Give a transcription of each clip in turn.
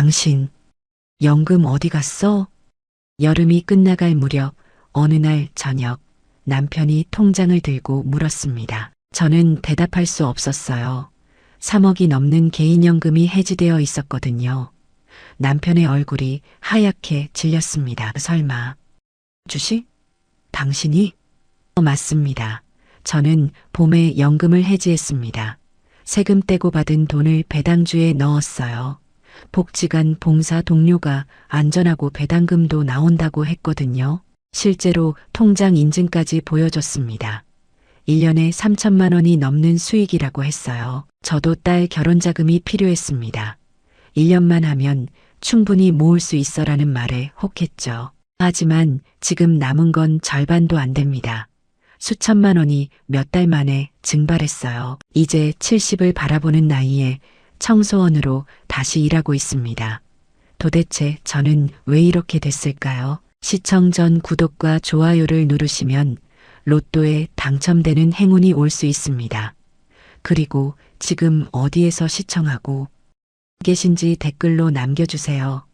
당신, 연금 어디 갔어? 여름이 끝나갈 무렵 어느 날 저녁 남편이 통장을 들고 물었습니다. 저는 대답할 수 없었어요. 3억이 넘는 개인연금이 해지되어 있었거든요. 남편의 얼굴이 하얗게 질렸습니다. 설마 주식? 당신이? 맞습니다. 저는 봄에 연금을 해지했습니다. 세금 떼고 받은 돈을 배당주에 넣었어요. 복지관 봉사 동료가 안전하고 배당금도 나온다고 했거든요. 실제로 통장 인증까지 보여줬습니다. 1년에 3천만 원이 넘는 수익이라고 했어요. 저도 딸 결혼 자금이 필요했습니다. 1년만 하면 충분히 모을 수 있어라는 말에 혹했죠. 하지만 지금 남은 건 절반도 안 됩니다. 수천만 원이 몇 달 만에 증발했어요. 이제 70을 바라보는 나이에 청소원으로 다시 일하고 있습니다. 도대체 저는 왜 이렇게 됐을까요? 시청 전 구독과 좋아요를 누르시면 로또에 당첨되는 행운이 올 수 있습니다. 그리고 지금 어디에서 시청하고 계신지 댓글로 남겨주세요.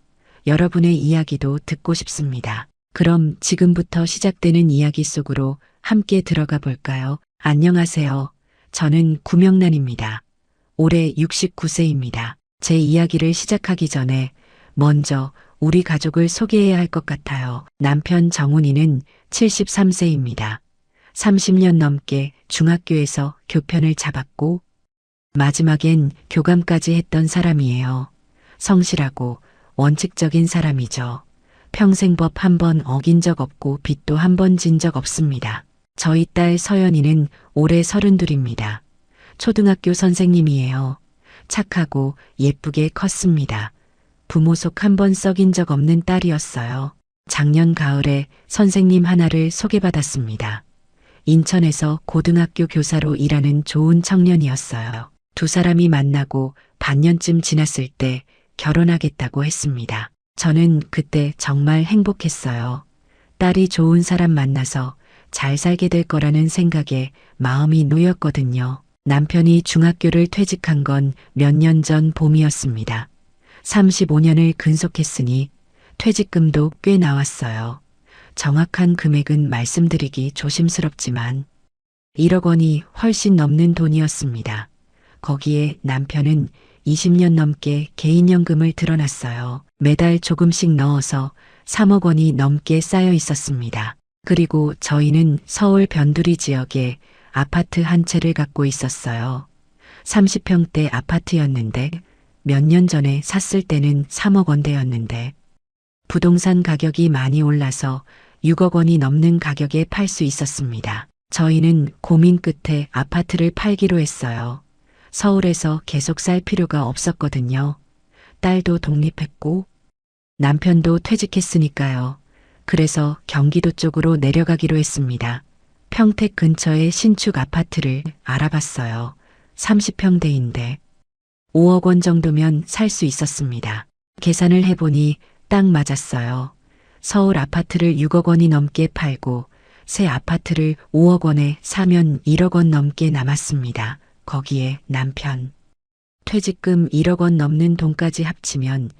여러분의 이야기도 듣고 싶습니다. 그럼 지금부터 시작되는 이야기 속으로 함께 들어가 볼까요? 안녕하세요. 저는 구명란입니다. 올해 69세입니다. 제 이야기를 시작하기 전에 먼저 우리 가족을 소개해야 할 것 같아요. 남편 정훈이는 73세입니다. 30년 넘게 중학교에서 교편을 잡았고 마지막엔 교감까지 했던 사람이에요. 성실하고 원칙적인 사람이죠. 평생 법 한 번 어긴 적 없고 빚도 한 번 진 적 없습니다. 저희 딸 서연이는 올해 32입니다. 초등학교 선생님이에요. 착하고 예쁘게 컸습니다. 부모 속 한 번 썩인 적 없는 딸이었어요. 작년 가을에 선생님 하나를 소개받았습니다. 인천에서 고등학교 교사로 일하는 좋은 청년이었어요. 두 사람이 만나고 반년쯤 지났을 때 결혼하겠다고 했습니다. 저는 그때 정말 행복했어요. 딸이 좋은 사람 만나서 잘 살게 될 거라는 생각에 마음이 놓였거든요. 남편이 중학교를 퇴직한 건 몇 년 전 봄이었습니다. 35년을 근속했으니 퇴직금도 꽤 나왔어요. 정확한 금액은 말씀드리기 조심스럽지만 1억 원이 훨씬 넘는 돈이었습니다. 거기에 남편은 20년 넘게 개인연금을 들어놨어요. 매달 조금씩 넣어서 3억 원이 넘게 쌓여 있었습니다. 그리고 저희는 서울 변두리 지역에 아파트 한 채를 갖고 있었어요. 30평대 아파트였는데 몇 년 전에 샀을 때는 3억 원대였는데 부동산 가격이 많이 올라서 6억 원이 넘는 가격에 팔 수 있었습니다. 저희는 고민 끝에 아파트를 팔기로 했어요. 서울에서 계속 살 필요가 없었거든요. 딸도 독립했고 남편도 퇴직했으니까요. 그래서 경기도 쪽으로 내려가기로 했습니다. 평택 근처의 신축 아파트를 알아봤어요. 30평대인데 5억 원 정도면 살 수 있었습니다. 계산을 해보니 딱 맞았어요. 서울 아파트를 6억 원이 넘게 팔고 새 아파트를 5억 원에 사면 1억 원 넘게 남았습니다. 거기에 남편 퇴직금 1억 원 넘는 돈까지 합치면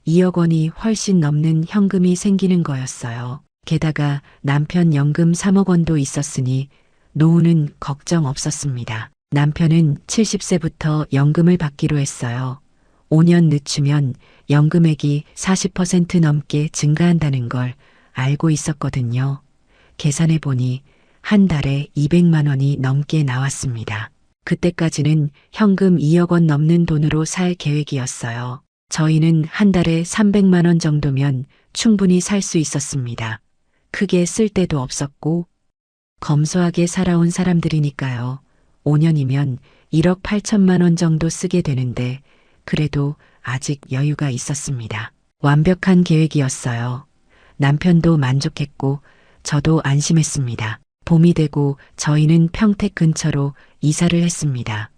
2억 원이 훨씬 넘는 현금이 생기는 거였어요. 게다가 남편 연금 3억 원도 있었으니 노후는 걱정 없었습니다. 남편은 70세부터 연금을 받기로 했어요. 5년 늦추면 연금액이 40% 넘게 증가한다는 걸 알고 있었거든요. 계산해보니 한 달에 200만 원이 넘게 나왔습니다. 그때까지는 현금 2억 원 넘는 돈으로 살 계획이었어요. 저희는 한 달에 300만 원 정도면 충분히 살 수 있었습니다. 크게 쓸 데도 없었고 검소하게 살아온 사람들이니까요. 5년이면 1억 8천만 원 정도 쓰게 되는데 그래도 아직 여유가 있었습니다. 완벽한 계획이었어요. 남편도 만족했고 저도 안심했습니다. 봄이 되고 저희는 평택 근처로 이사를 했습니다.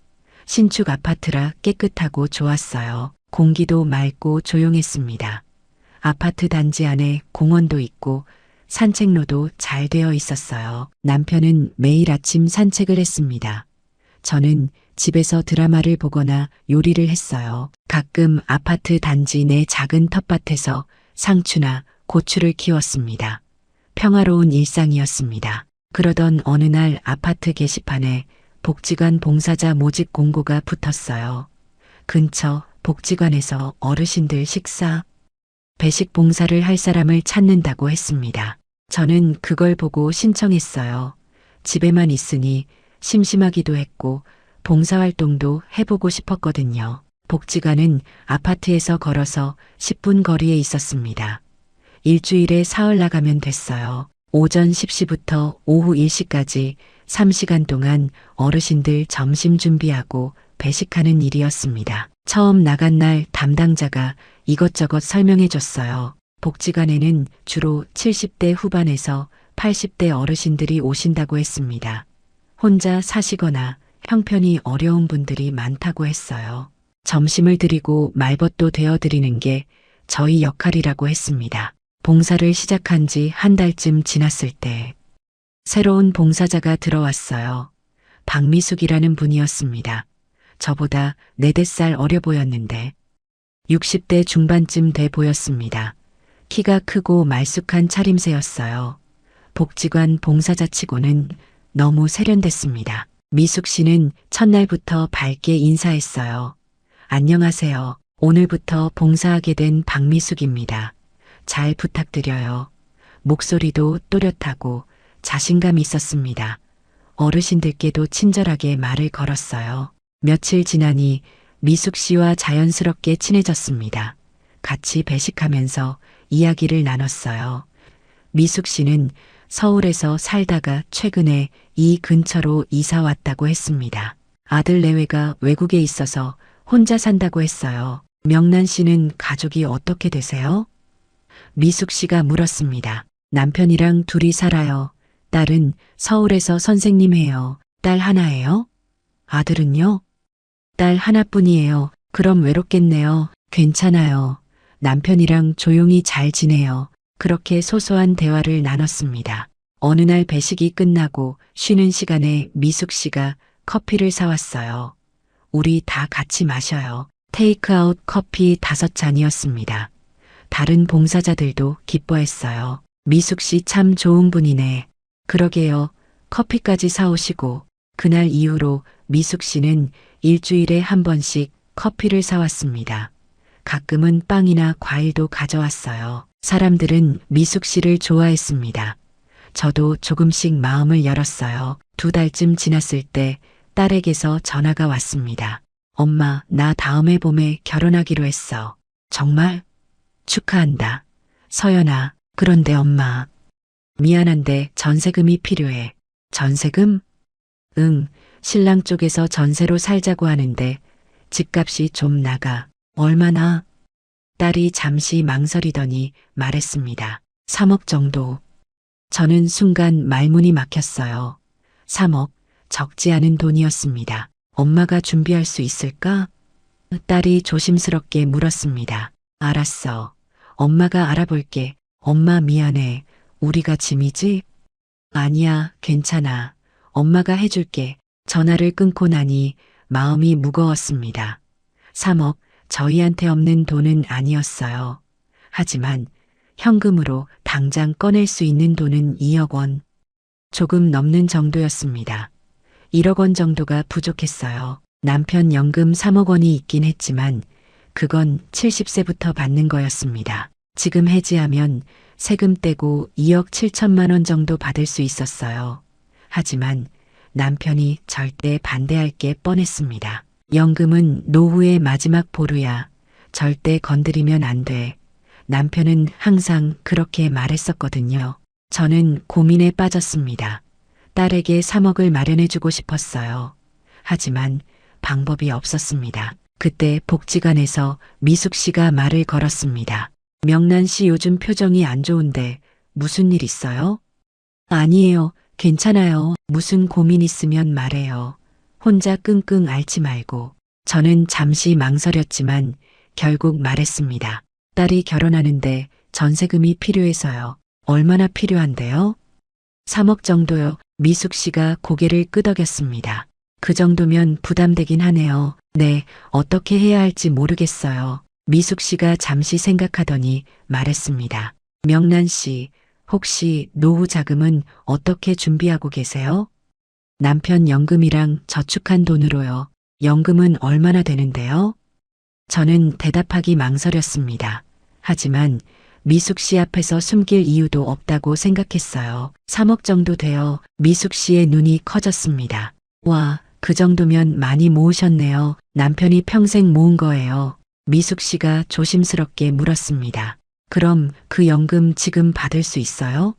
신축 아파트라 깨끗하고 좋았어요. 공기도 맑고 조용했습니다. 아파트 단지 안에 공원도 있고 산책로도 잘 되어 있었어요. 남편은 매일 아침 산책을 했습니다. 저는 집에서 드라마를 보거나 요리를 했어요. 가끔 아파트 단지 내 작은 텃밭에서 상추나 고추를 키웠습니다. 평화로운 일상이었습니다. 그러던 어느 날 아파트 게시판에 복지관 봉사자 모집 공고가 붙었어요. 근처 복지관에서 어르신들 식사, 배식 봉사를 할 사람을 찾는다고 했습니다. 저는 그걸 보고 신청했어요. 집에만 있으니 심심하기도 했고 봉사활동도 해보고 싶었거든요. 복지관은 아파트에서 걸어서 10분 거리에 있었습니다. 일주일에 사흘 나가면 됐어요. 오전 10시부터 오후 1시까지 3시간 동안 어르신들 점심 준비하고 배식하는 일이었습니다. 처음 나간 날 담당자가 이것저것 설명해 줬어요. 복지관에는 주로 70대 후반에서 80대 어르신들이 오신다고 했습니다. 혼자 사시거나 형편이 어려운 분들이 많다고 했어요. 점심을 드리고 말벗도 되어드리는 게 저희 역할이라고 했습니다. 봉사를 시작한 지 한 달쯤 지났을 때 새로운 봉사자가 들어왔어요. 박미숙이라는 분이었습니다. 저보다 4~5살 어려 보였는데 60대 중반쯤 돼 보였습니다. 키가 크고 말쑥한 차림새였어요. 복지관 봉사자치고는 너무 세련됐습니다. 미숙 씨는 첫날부터 밝게 인사했어요. 안녕하세요. 오늘부터 봉사하게 된 박미숙입니다. 잘 부탁드려요. 목소리도 또렷하고 자신감 있었습니다. 어르신들께도 친절하게 말을 걸었어요. 며칠 지나니 미숙 씨와 자연스럽게 친해졌습니다. 같이 배식하면서 이야기를 나눴어요. 미숙 씨는 서울에서 살다가 최근에 이 근처로 이사 왔다고 했습니다. 아들 내외가 외국에 있어서 혼자 산다고 했어요. 명란 씨는 가족이 어떻게 되세요? 미숙 씨가 물었습니다. 남편이랑 둘이 살아요. 딸은 서울에서 선생님 해요. 딸 하나예요? 아들은요? 딸 하나뿐이에요. 그럼 외롭겠네요. 괜찮아요. 남편이랑 조용히 잘 지내요. 그렇게 소소한 대화를 나눴습니다. 어느 날 배식이 끝나고 쉬는 시간에 미숙 씨가 커피를 사왔어요. 우리 다 같이 마셔요. 테이크아웃 커피 5잔이었습니다. 다른 봉사자들도 기뻐했어요. 미숙 씨 참 좋은 분이네. 그러게요. 커피까지 사오시고 그날 이후로 미숙 씨는 일주일에 한 번씩 커피를 사왔습니다. 가끔은 빵이나 과일도 가져왔어요. 사람들은 미숙 씨를 좋아했습니다. 저도 조금씩 마음을 열었어요. 2달쯤 지났을 때 딸에게서 전화가 왔습니다. 엄마, 나 다음해 봄에 결혼하기로 했어. 정말? 축하한다. 서연아, 그런데 엄마. 미안한데 전세금이 필요해. 전세금? 응, 신랑 쪽에서 전세로 살자고 하는데 집값이 좀 나가. 얼마나? 딸이 잠시 망설이더니 말했습니다. 3억 정도. 저는 순간 말문이 막혔어요. 3억, 적지 않은 돈이었습니다. 엄마가 준비할 수 있을까? 딸이 조심스럽게 물었습니다. 알았어. 엄마가 알아볼게. 엄마 미안해. 우리가 짐이지? 아니야, 괜찮아. 엄마가 해줄게. 전화를 끊고 나니 마음이 무거웠습니다. 3억, 저희한테 없는 돈은 아니었어요. 하지만 현금으로 당장 꺼낼 수 있는 돈은 2억 원. 조금 넘는 정도였습니다. 1억 원 정도가 부족했어요. 남편 연금 3억 원이 있긴 했지만 그건 70세부터 받는 거였습니다. 지금 해지하면 세금 떼고 2억 7천만 원 정도 받을 수 있었어요. 하지만 남편이 절대 반대할 게 뻔했습니다. 연금은 노후의 마지막 보루야. 절대 건드리면 안 돼. 남편은 항상 그렇게 말했었거든요. 저는 고민에 빠졌습니다. 딸에게 3억을 마련해주고 싶었어요. 하지만 방법이 없었습니다. 그때 복지관에서 미숙 씨가 말을 걸었습니다. 명란 씨 요즘 표정이 안 좋은데 무슨 일 있어요? 아니에요. 괜찮아요. 무슨 고민 있으면 말해요. 혼자 끙끙 앓지 말고. 저는 잠시 망설였지만 결국 말했습니다. 딸이 결혼하는데 전세금이 필요해서요. 얼마나 필요한데요? 3억 정도요. 미숙 씨가 고개를 끄덕였습니다. 그 정도면 부담되긴 하네요. 네, 어떻게 해야 할지 모르겠어요. 미숙 씨가 잠시 생각하더니 말했습니다. 명란 씨, 혹시 노후 자금은 어떻게 준비하고 계세요? 남편 연금이랑 저축한 돈으로요. 연금은 얼마나 되는데요? 저는 대답하기 망설였습니다. 하지만 미숙 씨 앞에서 숨길 이유도 없다고 생각했어요. 3억 정도 돼요. 미숙 씨의 눈이 커졌습니다. 와, 그 정도면 많이 모으셨네요. 남편이 평생 모은 거예요. 미숙 씨가 조심스럽게 물었습니다. 그럼 그 연금 지금 받을 수 있어요?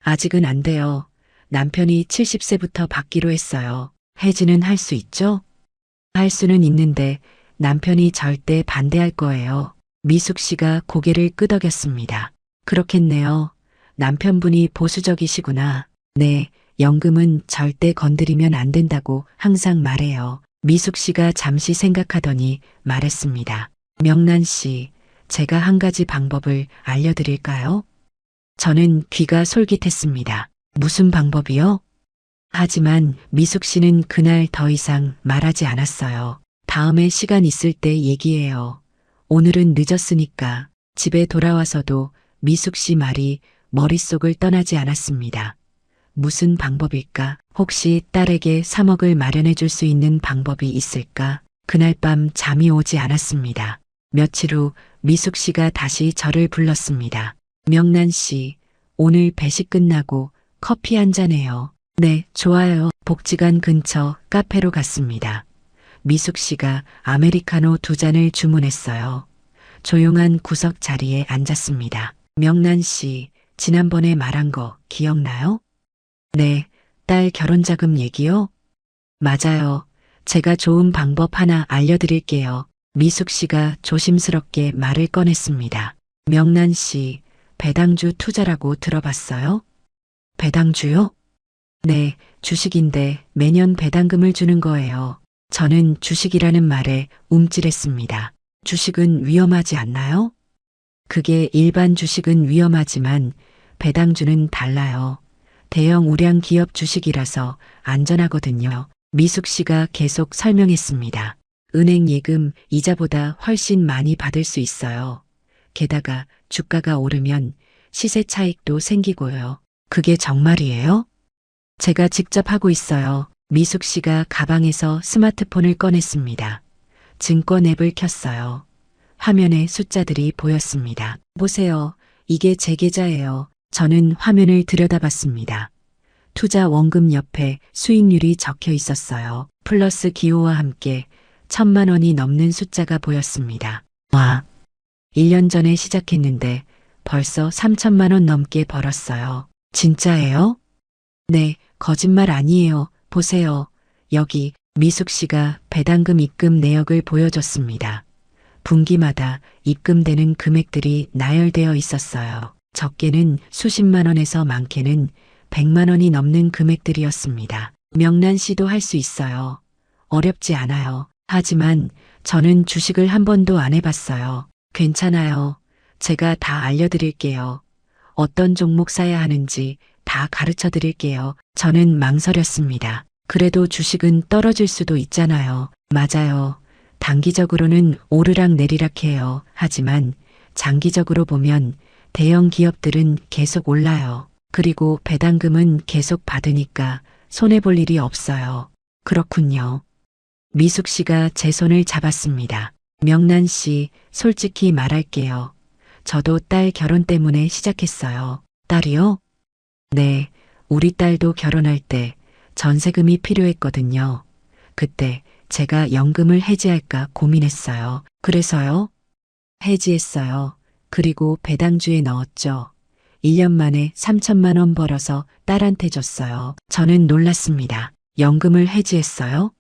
아직은 안 돼요. 남편이 70세부터 받기로 했어요. 해지는 할 수 있죠? 할 수는 있는데 남편이 절대 반대할 거예요. 미숙 씨가 고개를 끄덕였습니다. 그렇겠네요. 남편분이 보수적이시구나. 네, 연금은 절대 건드리면 안 된다고 항상 말해요. 미숙 씨가 잠시 생각하더니 말했습니다. 명란 씨, 제가 한 가지 방법을 알려드릴까요? 저는 귀가 솔깃했습니다. 무슨 방법이요? 하지만 미숙 씨는 그날 더 이상 말하지 않았어요. 다음에 시간 있을 때 얘기해요. 오늘은 늦었으니까. 집에 돌아와서도 미숙 씨 말이 머릿속을 떠나지 않았습니다. 무슨 방법일까? 혹시 딸에게 3억을 마련해 줄 수 있는 방법이 있을까? 그날 밤 잠이 오지 않았습니다. 며칠 후 미숙 씨가 다시 저를 불렀습니다. 명란 씨, 오늘 배식 끝나고 커피 한 잔해요. 네, 좋아요. 복지관 근처 카페로 갔습니다. 미숙 씨가 아메리카노 2잔을 주문했어요. 조용한 구석 자리에 앉았습니다. 명란 씨, 지난번에 말한 거 기억나요? 네, 딸 결혼자금 얘기요? 맞아요. 제가 좋은 방법 하나 알려드릴게요. 미숙 씨가 조심스럽게 말을 꺼냈습니다. 명란 씨, 배당주 투자라고 들어봤어요? 배당주요? 네, 주식인데 매년 배당금을 주는 거예요. 저는 주식이라는 말에 움찔했습니다. 주식은 위험하지 않나요? 그게 일반 주식은 위험하지만 배당주는 달라요. 대형 우량 기업 주식이라서 안전하거든요. 미숙 씨가 계속 설명했습니다. 은행 예금 이자보다 훨씬 많이 받을 수 있어요. 게다가 주가가 오르면 시세 차익도 생기고요. 그게 정말이에요? 제가 직접 하고 있어요. 미숙 씨가 가방에서 스마트폰을 꺼냈습니다. 증권 앱을 켰어요. 화면에 숫자들이 보였습니다. 보세요. 이게 제 계좌예요. 저는 화면을 들여다봤습니다. 투자 원금 옆에 수익률이 적혀 있었어요. 플러스 기호와 함께 1,000만 원이 넘는 숫자가 보였습니다. 와, 1년 전에 시작했는데 벌써 3,000만 원 넘게 벌었어요. 진짜예요? 네, 거짓말 아니에요. 보세요. 여기 미숙 씨가 배당금 입금 내역을 보여줬습니다. 분기마다 입금되는 금액들이 나열되어 있었어요. 적게는 수십만 원에서 많게는 100만 원이 넘는 금액들이었습니다. 명란 씨도 할 수 있어요. 어렵지 않아요. 하지만 저는 주식을 한 번도 안 해봤어요. 괜찮아요. 제가 다 알려드릴게요. 어떤 종목 사야 하는지 다 가르쳐 드릴게요. 저는 망설였습니다. 그래도 주식은 떨어질 수도 있잖아요. 맞아요. 단기적으로는 오르락 내리락 해요. 하지만 장기적으로 보면 대형 기업들은 계속 올라요. 그리고 배당금은 계속 받으니까 손해볼 일이 없어요. 그렇군요. 미숙 씨가 제 손을 잡았습니다. 명란 씨, 솔직히 말할게요. 저도 딸 결혼 때문에 시작했어요. 딸이요? 네, 우리 딸도 결혼할 때 전세금이 필요했거든요. 그때 제가 연금을 해지할까 고민했어요. 그래서요? 해지했어요. 그리고 배당주에 넣었죠. 1년 만에 3,000만 원 벌어서 딸한테 줬어요. 저는 놀랐습니다. 연금을 해지했어요?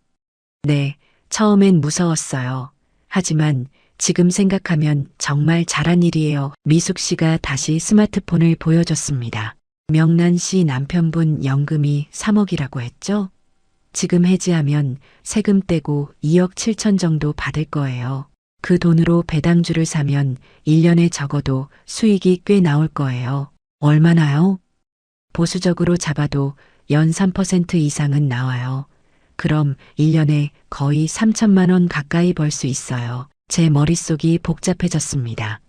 네, 처음엔 무서웠어요. 하지만 지금 생각하면 정말 잘한 일이에요. 미숙 씨가 다시 스마트폰을 보여줬습니다. 명란 씨 남편분 연금이 3억이라고 했죠? 지금 해지하면 세금 떼고 2억 7천 정도 받을 거예요. 그 돈으로 배당주를 사면 1년에 적어도 수익이 꽤 나올 거예요. 얼마나요? 보수적으로 잡아도 연 3% 이상은 나와요. 그럼 1년에 거의 3천만 원 가까이 벌 수 있어요. 제 머릿속이 복잡해졌습니다.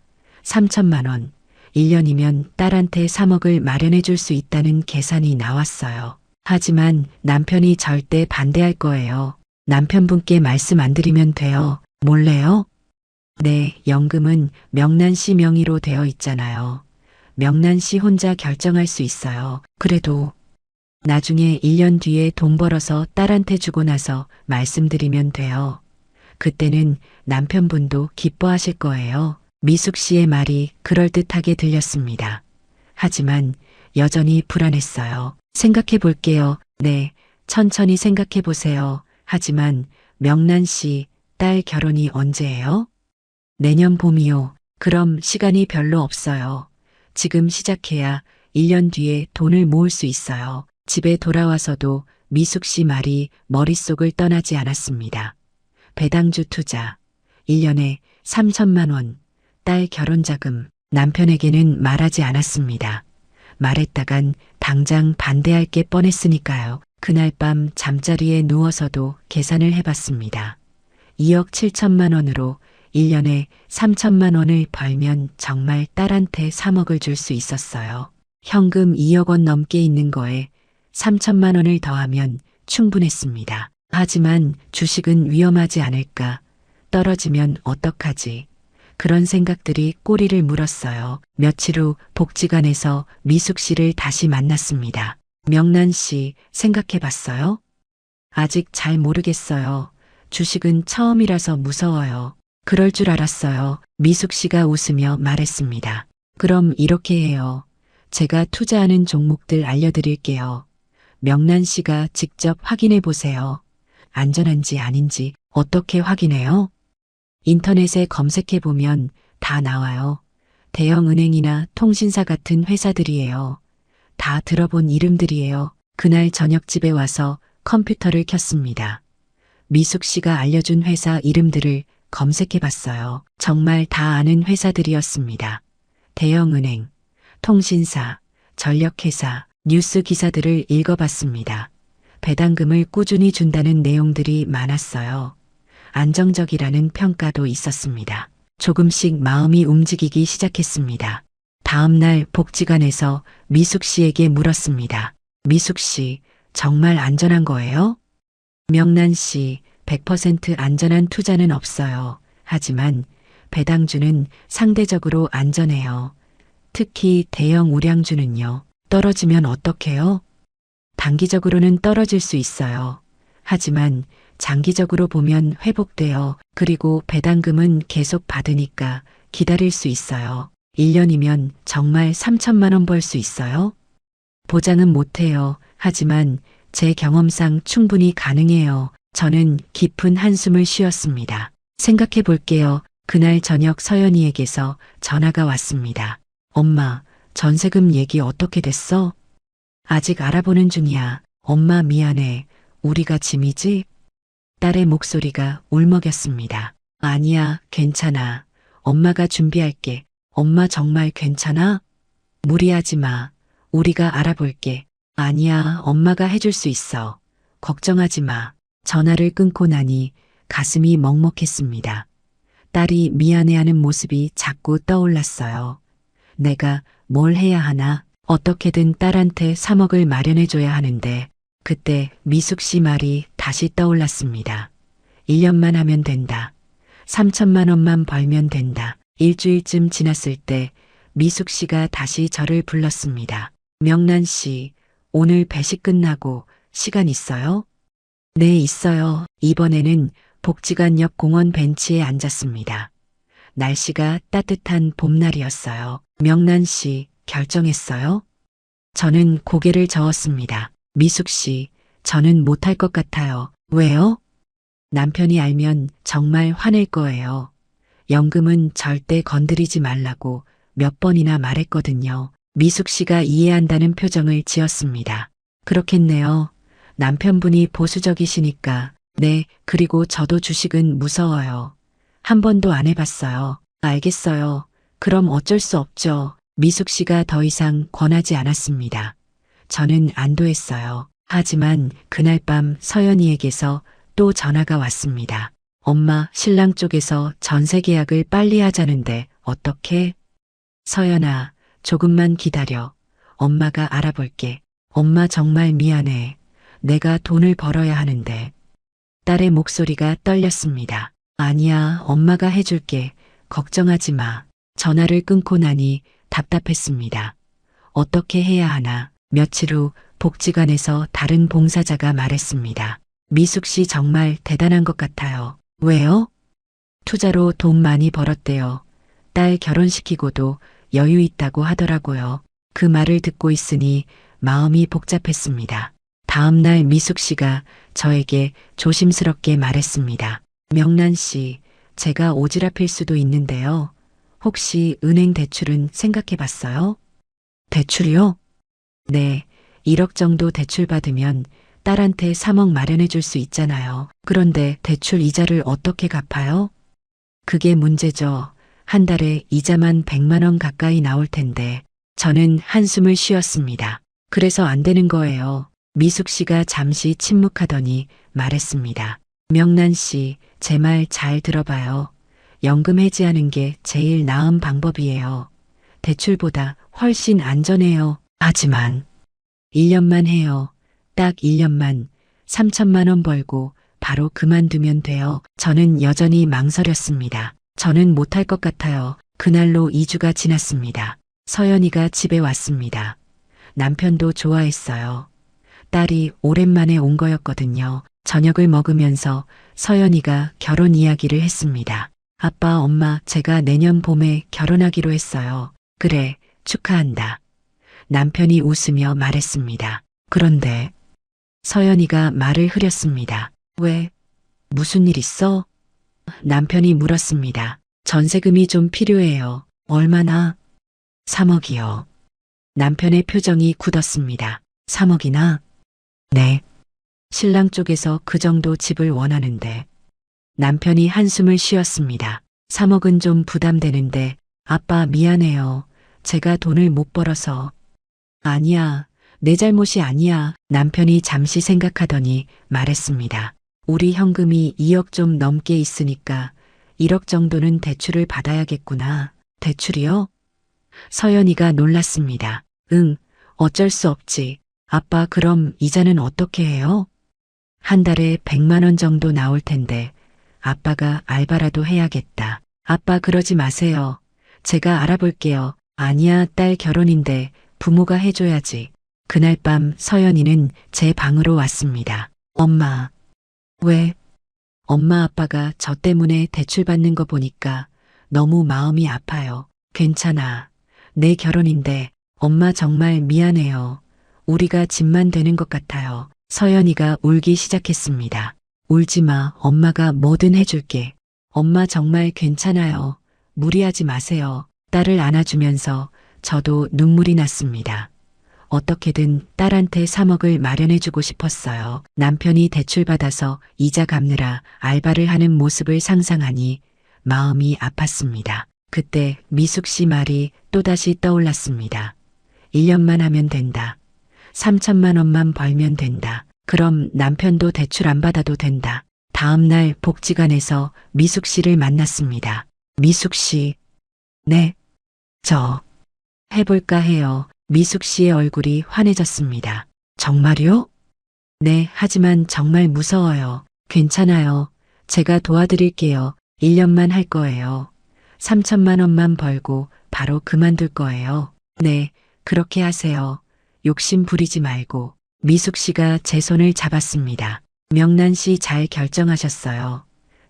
3천만 원. 1년이면 딸한테 3억을 마련해 줄 수 있다는 계산이 나왔어요. 하지만 남편이 절대 반대할 거예요. 남편분께 말씀 안 드리면 돼요. 몰래요? 네, 연금은 명란 씨 명의로 되어 있잖아요. 명란 씨 혼자 결정할 수 있어요. 그래도 나중에 1년 뒤에 돈 벌어서 딸한테 주고 나서 말씀드리면 돼요. 그때는 남편분도 기뻐하실 거예요. 미숙 씨의 말이 그럴듯하게 들렸습니다. 하지만 여전히 불안했어요. 생각해 볼게요. 네, 천천히 생각해 보세요. 하지만 명란 씨 딸 결혼이 언제예요? 내년 봄이요. 그럼 시간이 별로 없어요. 지금 시작해야 1년 뒤에 돈을 모을 수 있어요. 집에 돌아와서도 미숙 씨 말이 머릿속을 떠나지 않았습니다. 배당주 투자, 1년에 3천만 원, 딸 결혼자금, 남편에게는 말하지 않았습니다. 말했다간 당장 반대할 게 뻔했으니까요. 그날 밤 잠자리에 누워서도 계산을 해봤습니다. 2억 7천만 원으로 1년에 3천만 원을 벌면 정말 딸한테 3억을 줄 수 있었어요. 현금 2억 원 넘게 있는 거에 3천만 원을 더하면 충분했습니다. 하지만 주식은 위험하지 않을까? 떨어지면 어떡하지? 그런 생각들이 꼬리를 물었어요. 며칠 후 복지관에서 미숙 씨를 다시 만났습니다. 명란 씨, 생각해 봤어요? 아직 잘 모르겠어요. 주식은 처음이라서 무서워요. 그럴 줄 알았어요. 미숙 씨가 웃으며 말했습니다. 그럼 이렇게 해요. 제가 투자하는 종목들 알려드릴게요. 명란 씨가 직접 확인해 보세요. 안전한지 아닌지 어떻게 확인해요? 인터넷에 검색해 보면 다 나와요. 대형 은행이나 통신사 같은 회사들이에요. 다 들어본 이름들이에요. 그날 저녁 집에 와서 컴퓨터를 켰습니다. 미숙 씨가 알려준 회사 이름들을 검색해 봤어요. 정말 다 아는 회사들이었습니다. 대형은행, 통신사, 전력회사, 뉴스 기사들을 읽어봤습니다. 배당금을 꾸준히 준다는 내용들이 많았어요. 안정적이라는 평가도 있었습니다. 조금씩 마음이 움직이기 시작했습니다. 다음 날 복지관에서 미숙 씨에게 물었습니다. 미숙 씨, 정말 안전한 거예요? 명란 씨, 100% 안전한 투자는 없어요. 하지만 배당주는 상대적으로 안전해요. 특히 대형 우량주는요. 떨어지면 어떡해요? 단기적으로는 떨어질 수 있어요. 하지만 장기적으로 보면 회복돼요. 그리고 배당금은 계속 받으니까 기다릴 수 있어요. 1년이면 정말 3천만 원 벌 수 있어요? 보장은 못해요. 하지만 제 경험상 충분히 가능해요. 저는 깊은 한숨을 쉬었습니다. 생각해 볼게요. 그날 저녁 서연이에게서 전화가 왔습니다. 엄마, 전세금 얘기 어떻게 됐어? 아직 알아보는 중이야. 엄마 미안해. 우리가 짐이지? 딸의 목소리가 울먹였습니다. 아니야, 괜찮아. 엄마가 준비할게. 엄마 정말 괜찮아? 무리하지 마. 우리가 알아볼게. 아니야, 엄마가 해줄 수 있어. 걱정하지 마. 전화를 끊고 나니 가슴이 먹먹했습니다. 딸이 미안해하는 모습이 자꾸 떠올랐어요. 내가 뭘 해야 하나? 어떻게든 딸한테 3억을 마련해줘야 하는데 그때 미숙 씨 말이 다시 떠올랐습니다. 1년만 하면 된다. 3천만 원만 벌면 된다. 일주일쯤 지났을 때 미숙 씨가 다시 저를 불렀습니다. 명란 씨, 오늘 배식 끝나고 시간 있어요? 네, 있어요. 이번에는 복지관 옆 공원 벤치에 앉았습니다. 날씨가 따뜻한 봄날이었어요. 명란 씨, 결정했어요? 저는 고개를 저었습니다. 미숙 씨, 저는 못할 것 같아요. 왜요? 남편이 알면 정말 화낼 거예요. 연금은 절대 건드리지 말라고 몇 번이나 말했거든요. 미숙 씨가 이해한다는 표정을 지었습니다. 그렇겠네요. 남편분이 보수적이시니까. 네, 그리고 저도 주식은 무서워요. 한 번도 안 해봤어요. 알겠어요. 그럼 어쩔 수 없죠. 미숙 씨가 더 이상 권하지 않았습니다. 저는 안도했어요. 하지만 그날 밤 서연이에게서 또 전화가 왔습니다. 엄마, 신랑 쪽에서 전세 계약을 빨리 하자는데 어떻게? 서연아, 조금만 기다려. 엄마가 알아볼게. 엄마 정말 미안해. 내가 돈을 벌어야 하는데. 딸의 목소리가 떨렸습니다. 아니야, 엄마가 해줄게. 걱정하지 마. 전화를 끊고 나니 답답했습니다. 어떻게 해야 하나. 며칠 후 복지관에서 다른 봉사자가 말했습니다. 미숙 씨 정말 대단한 것 같아요. 왜요? 투자로 돈 많이 벌었대요. 딸 결혼시키고도 여유 있다고 하더라고요. 그 말을 듣고 있으니 마음이 복잡했습니다. 다음 날 미숙 씨가 저에게 조심스럽게 말했습니다. 명란 씨, 제가 오지랖일 수도 있는데요. 혹시 은행 대출은 생각해 봤어요? 대출이요? 네, 1억 정도 대출 받으면 딸한테 3억 마련해 줄 수 있잖아요. 그런데 대출 이자를 어떻게 갚아요? 그게 문제죠. 한 달에 이자만 100만 원 가까이 나올 텐데 저는 한숨을 쉬었습니다. 그래서 안 되는 거예요. 미숙 씨가 잠시 침묵하더니 말했습니다. 명란 씨, 제 말 잘 들어봐요. 연금 해지하는 게 제일 나은 방법이에요. 대출보다 훨씬 안전해요. 하지만 1년만 해요. 딱 1년만 3천만 원 벌고 바로 그만두면 돼요. 저는 여전히 망설였습니다. 저는 못할 것 같아요. 그날로 2주가 지났습니다. 서연이가 집에 왔습니다. 남편도 좋아했어요. 딸이 오랜만에 온 거였거든요. 저녁을 먹으면서 서연이가 결혼 이야기를 했습니다. 아빠, 엄마, 제가 내년 봄에 결혼하기로 했어요. 그래, 축하한다. 남편이 웃으며 말했습니다. 그런데 서연이가 말을 흐렸습니다. 왜? 무슨 일 있어? 남편이 물었습니다. 전세금이 좀 필요해요. 얼마나? 3억이요. 남편의 표정이 굳었습니다. 3억이나? 네. 신랑 쪽에서 그 정도 집을 원하는데. 남편이 한숨을 쉬었습니다. 3억은 좀 부담되는데 아빠 미안해요. 제가 돈을 못 벌어서. 아니야. 내 잘못이 아니야. 남편이 잠시 생각하더니 말했습니다. 우리 현금이 2억 좀 넘게 있으니까 1억 정도는 대출을 받아야겠구나. 대출이요? 서연이가 놀랐습니다. 응, 어쩔 수 없지. 아빠 그럼 이자는 어떻게 해요? 한 달에 100만 원 정도 나올 텐데 아빠가 알바라도 해야겠다. 아빠 그러지 마세요. 제가 알아볼게요. 아니야, 딸 결혼인데 부모가 해줘야지. 그날 밤 서연이는 제 방으로 왔습니다. 엄마. 왜? 엄마 아빠가 저 때문에 대출 받는 거 보니까 너무 마음이 아파요. 괜찮아. 내 결혼인데 엄마 정말 미안해요. 우리가 집만 되는 것 같아요. 서연이가 울기 시작했습니다. 울지 마. 엄마가 뭐든 해줄게. 엄마 정말 괜찮아요. 무리하지 마세요. 딸을 안아주면서 저도 눈물이 났습니다. 어떻게든 딸한테 3억을 마련해주고 싶었어요. 남편이 대출받아서 이자 갚느라 알바를 하는 모습을 상상하니 마음이 아팠습니다. 그때 미숙 씨 말이 또다시 떠올랐습니다. 1년만 하면 된다. 3천만 원만 벌면 된다. 그럼 남편도 대출 안 받아도 된다. 다음 날 복지관에서 미숙 씨를 만났습니다. 미숙 씨. 네. 저 해볼까 해요. 미숙 씨의 얼굴이 환해졌습니다. 정말요? 네, 하지만 정말 무서워요. 괜찮아요. 제가 도와드릴게요. 1년만 할 거예요. 3천만 원만 벌고 바로 그만둘 거예요. 네, 그렇게 하세요. 욕심 부리지 말고. 미숙 씨가 제 손을 잡았습니다. 명란 씨 잘 결정하셨어요.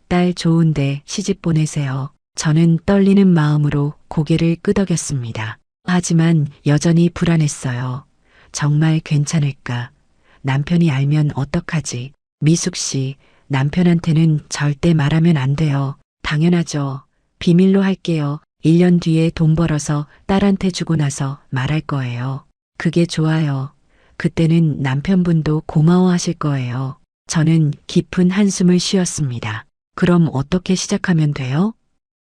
딸 좋은데 시집 보내세요. 저는 떨리는 마음으로 고개를 끄덕였습니다. 하지만 여전히 불안했어요. 정말 괜찮을까? 남편이 알면 어떡하지? 미숙 씨, 남편한테는 절대 말하면 안 돼요. 당연하죠. 비밀로 할게요. 1년 뒤에 돈 벌어서 딸한테 주고 나서 말할 거예요. 그게 좋아요. 그때는 남편분도 고마워하실 거예요. 저는 깊은 한숨을 쉬었습니다. 그럼 어떻게 시작하면 돼요?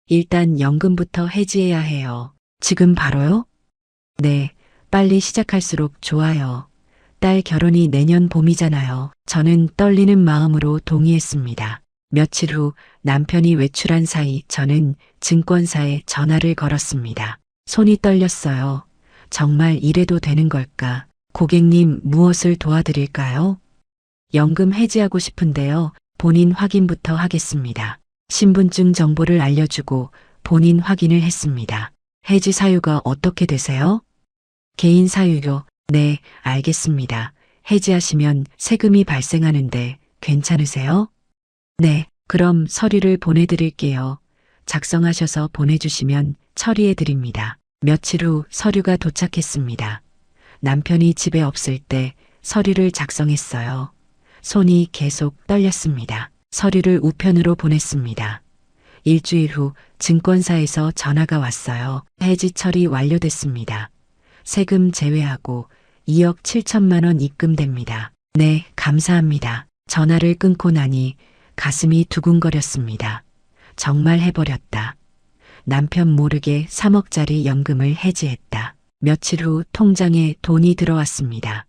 일단 연금부터 해지해야 해요. 지금 바로요? 네, 빨리 시작할수록 좋아요. 딸 결혼이 내년 봄이잖아요. 저는 떨리는 마음으로 동의했습니다. 며칠 후 남편이 외출한 사이 저는 증권사에 전화를 걸었습니다. 손이 떨렸어요. 정말 이래도 되는 걸까? 고객님, 무엇을 도와드릴까요? 연금 해지하고 싶은데요. 본인 확인부터 하겠습니다. 신분증 정보를 알려주고 본인 확인을 했습니다. 해지 사유가 어떻게 되세요? 개인 사유요. 네, 알겠습니다. 해지하시면 세금이 발생하는데 괜찮으세요? 네, 그럼 서류를 보내드릴게요. 작성하셔서 보내주시면 처리해드립니다. 며칠 후 서류가 도착했습니다. 남편이 집에 없을 때 서류를 작성했어요. 손이 계속 떨렸습니다. 서류를 우편으로 보냈습니다. 일주일 후 증권사에서 전화가 왔어요. 해지 처리 완료됐습니다. 세금 제외하고 2억 7천만 원 입금됩니다. 네, 감사합니다. 전화를 끊고 나니 가슴이 두근거렸습니다. 정말 해버렸다. 남편 모르게 3억짜리 연금을 해지했다. 며칠 후 통장에 돈이 들어왔습니다.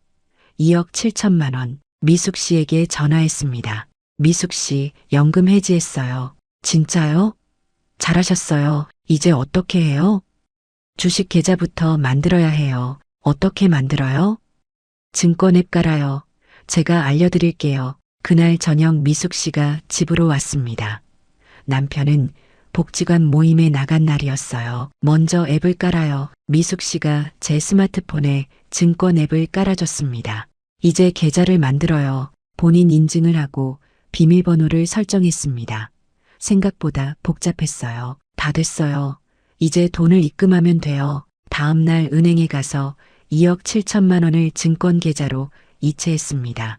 2억 7천만 원. 미숙 씨에게 전화했습니다. 미숙 씨, 연금 해지했어요. 진짜요? 잘하셨어요. 이제 어떻게 해요? 주식 계좌부터 만들어야 해요. 어떻게 만들어요? 증권 앱 깔아요. 제가 알려드릴게요. 그날 저녁 미숙 씨가 집으로 왔습니다. 남편은 복지관 모임에 나간 날이었어요. 먼저 앱을 깔아요. 미숙 씨가 제 스마트폰에 증권 앱을 깔아줬습니다. 이제 계좌를 만들어요. 본인 인증을 하고 비밀번호를 설정했습니다. 생각보다 복잡했어요. 다 됐어요. 이제 돈을 입금하면 돼요. 다음 날 은행에 가서 2억 7천만 원을 증권 계좌로 이체했습니다.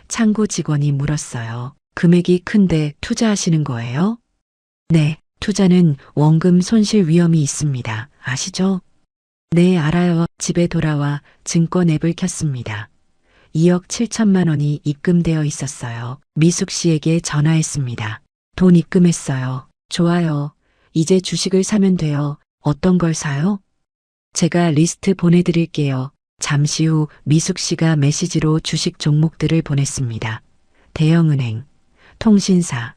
창구 직원이 물었어요. 금액이 큰데 투자하시는 거예요? 네, 투자는 원금 손실 위험이 있습니다. 아시죠? 네, 알아요. 집에 돌아와 증권 앱을 켰습니다. 2억 7천만 원이 입금되어 있었어요. 미숙 씨에게 전화했습니다. 돈 입금했어요. 좋아요. 이제 주식을 사면 돼요. 어떤 걸 사요? 제가 리스트 보내드릴게요. 잠시 후 미숙 씨가 메시지로 주식 종목들을 보냈습니다. 대형은행, 통신사,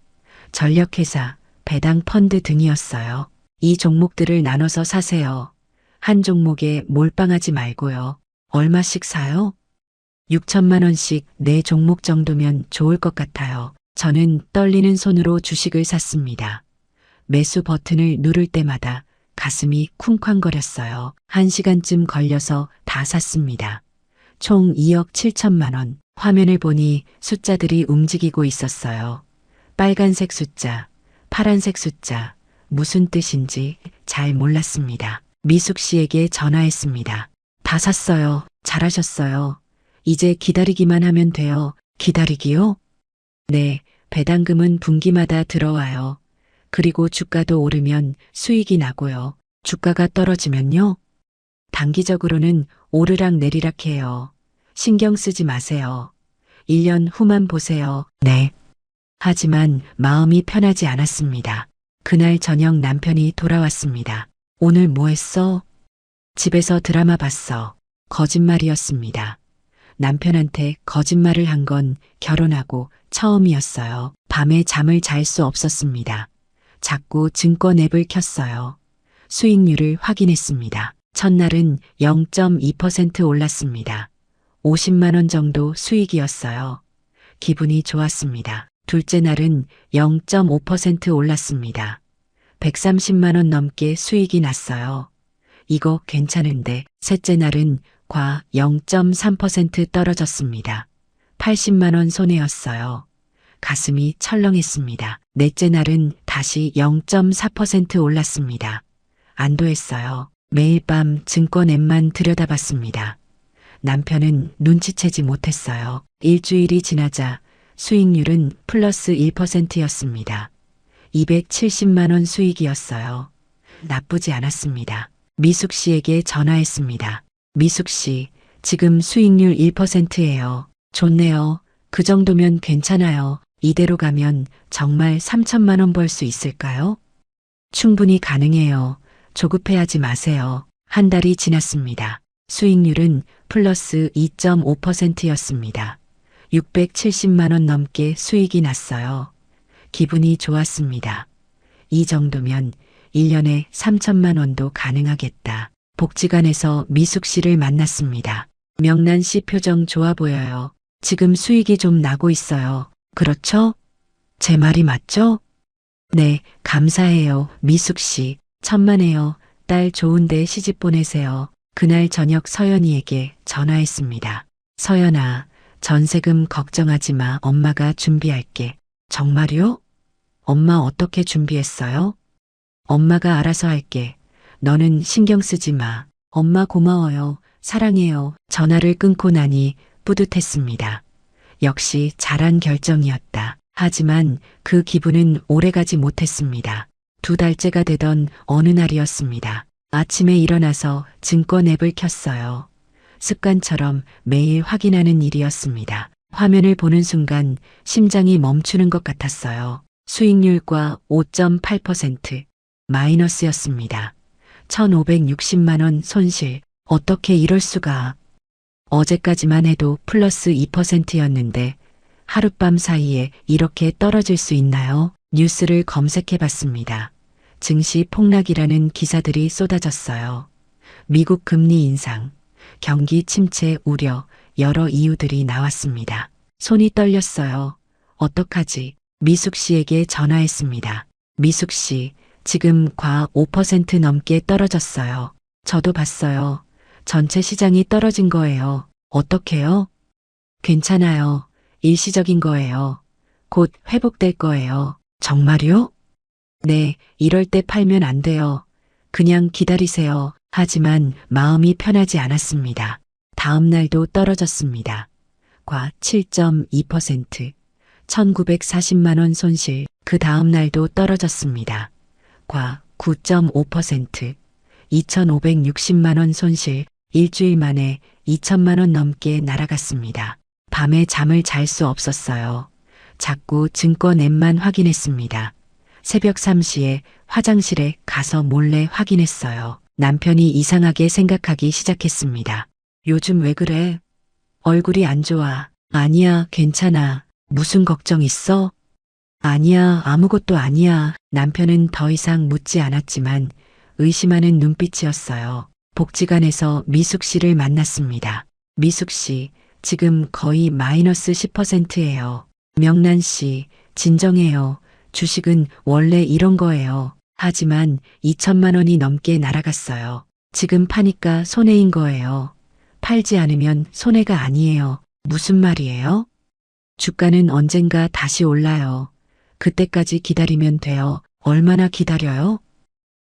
전력회사, 배당 펀드 등이었어요. 이 종목들을 나눠서 사세요. 한 종목에 몰빵하지 말고요. 얼마씩 사요? 6천만 원씩 4종목 정도면 좋을 것 같아요. 저는 떨리는 손으로 주식을 샀습니다. 매수 버튼을 누를 때마다 가슴이 쿵쾅거렸어요. 1시간쯤 걸려서 다 샀습니다. 총 2억 7천만 원. 화면을 보니 숫자들이 움직이고 있었어요. 빨간색 숫자, 파란색 숫자, 무슨 뜻인지 잘 몰랐습니다. 미숙 씨에게 전화했습니다. 다 샀어요. 잘하셨어요. 이제 기다리기만 하면 돼요. 기다리기요? 네, 배당금은 분기마다 들어와요. 그리고 주가도 오르면 수익이 나고요. 주가가 떨어지면요? 단기적으로는 오르락 내리락 해요. 신경 쓰지 마세요. 1년 후만 보세요. 네. 하지만 마음이 편하지 않았습니다. 그날 저녁 남편이 돌아왔습니다. 오늘 뭐 했어? 집에서 드라마 봤어. 거짓말이었습니다. 남편한테 거짓말을 한 건 결혼하고 처음이었어요. 밤에 잠을 잘 수 없었습니다. 자꾸 증권 앱을 켰어요. 수익률을 확인했습니다. 첫날은 0.2% 올랐습니다. 50만 원 정도 수익이었어요. 기분이 좋았습니다. 둘째 날은 0.5% 올랐습니다. 130만 원 넘게 수익이 났어요. 이거 괜찮은데. 셋째 날은 과 0.3% 떨어졌습니다. 80만 원 손해였어요. 가슴이 철렁했습니다. 넷째 날은 다시 0.4% 올랐습니다. 안도했어요. 매일 밤 증권 앱만 들여다봤습니다. 남편은 눈치채지 못했어요. 일주일이 지나자 수익률은 플러스 1%였습니다. 270만 원 수익이었어요. 나쁘지 않았습니다. 미숙 씨에게 전화했습니다. 미숙 씨, 지금 수익률 1%예요. 좋네요. 그 정도면 괜찮아요. 이대로 가면 정말 3천만 원 벌 수 있을까요? 충분히 가능해요. 조급해하지 마세요. 한 달이 지났습니다. 수익률은 플러스 2.5%였습니다. 670만 원 넘게 수익이 났어요. 기분이 좋았습니다. 이 정도면 1년에 3천만 원도 가능하겠다. 복지관에서 미숙 씨를 만났습니다. 명란 씨 표정 좋아 보여요. 지금 수익이 좀 나고 있어요. 그렇죠? 제 말이 맞죠? 네, 감사해요, 미숙 씨. 천만에요. 딸 좋은데 시집 보내세요. 그날 저녁 서연이에게 전화했습니다. 서연아, 전세금 걱정하지 마. 엄마가 준비할게. 정말요? 엄마 어떻게 준비했어요? 엄마가 알아서 할게. 너는 신경 쓰지 마. 엄마 고마워요. 사랑해요. 전화를 끊고 나니 뿌듯했습니다. 역시 잘한 결정이었다. 하지만 그 기분은 오래가지 못했습니다. 2달째가 되던 어느 날이었습니다. 아침에 일어나서 증권 앱을 켰어요. 습관처럼 매일 확인하는 일이었습니다. 화면을 보는 순간 심장이 멈추는 것 같았어요. 수익률과 5.8% 마이너스였습니다. 1,560만 원 손실. 어떻게 이럴 수가. 어제까지만 해도 플러스 2%였는데 하룻밤 사이에 이렇게 떨어질 수 있나요? 뉴스를 검색해 봤습니다. 증시 폭락이라는 기사들이 쏟아졌어요. 미국 금리 인상, 경기 침체 우려, 여러 이유들이 나왔습니다. 손이 떨렸어요. 어떡하지? 미숙 씨에게 전화했습니다. 미숙 씨, 지금 과 5% 넘게 떨어졌어요. 저도 봤어요. 전체 시장이 떨어진 거예요. 어떡해요? 괜찮아요. 일시적인 거예요. 곧 회복될 거예요. 정말요? 네, 이럴 때 팔면 안 돼요. 그냥 기다리세요. 하지만 마음이 편하지 않았습니다. 다음 날도 떨어졌습니다. 과 7.2%, 1,940만 원 손실. 그 다음 날도 떨어졌습니다. 과 9.5%, 2,560만 원 손실. 일주일 만에 2천만 원 넘게 날아갔습니다. 밤에 잠을 잘 수 없었어요. 자꾸 증권 앱만 확인했습니다. 새벽 3시에 화장실에 가서 몰래 확인했어요. 남편이 이상하게 생각하기 시작했습니다. 요즘 왜 그래? 얼굴이 안 좋아. 아니야, 괜찮아. 무슨 걱정 있어? 아니야, 아무것도 아니야. 남편은 더 이상 묻지 않았지만 의심하는 눈빛이었어요. 복지관에서 미숙 씨를 만났습니다. 미숙 씨, 지금 거의 마이너스 10%예요. 명란 씨, 진정해요. 주식은 원래 이런 거예요. 하지만 2천만 원이 넘게 날아갔어요. 지금 파니까 손해인 거예요. 팔지 않으면 손해가 아니에요. 무슨 말이에요? 주가는 언젠가 다시 올라요. 그때까지 기다리면 돼요. 얼마나 기다려요?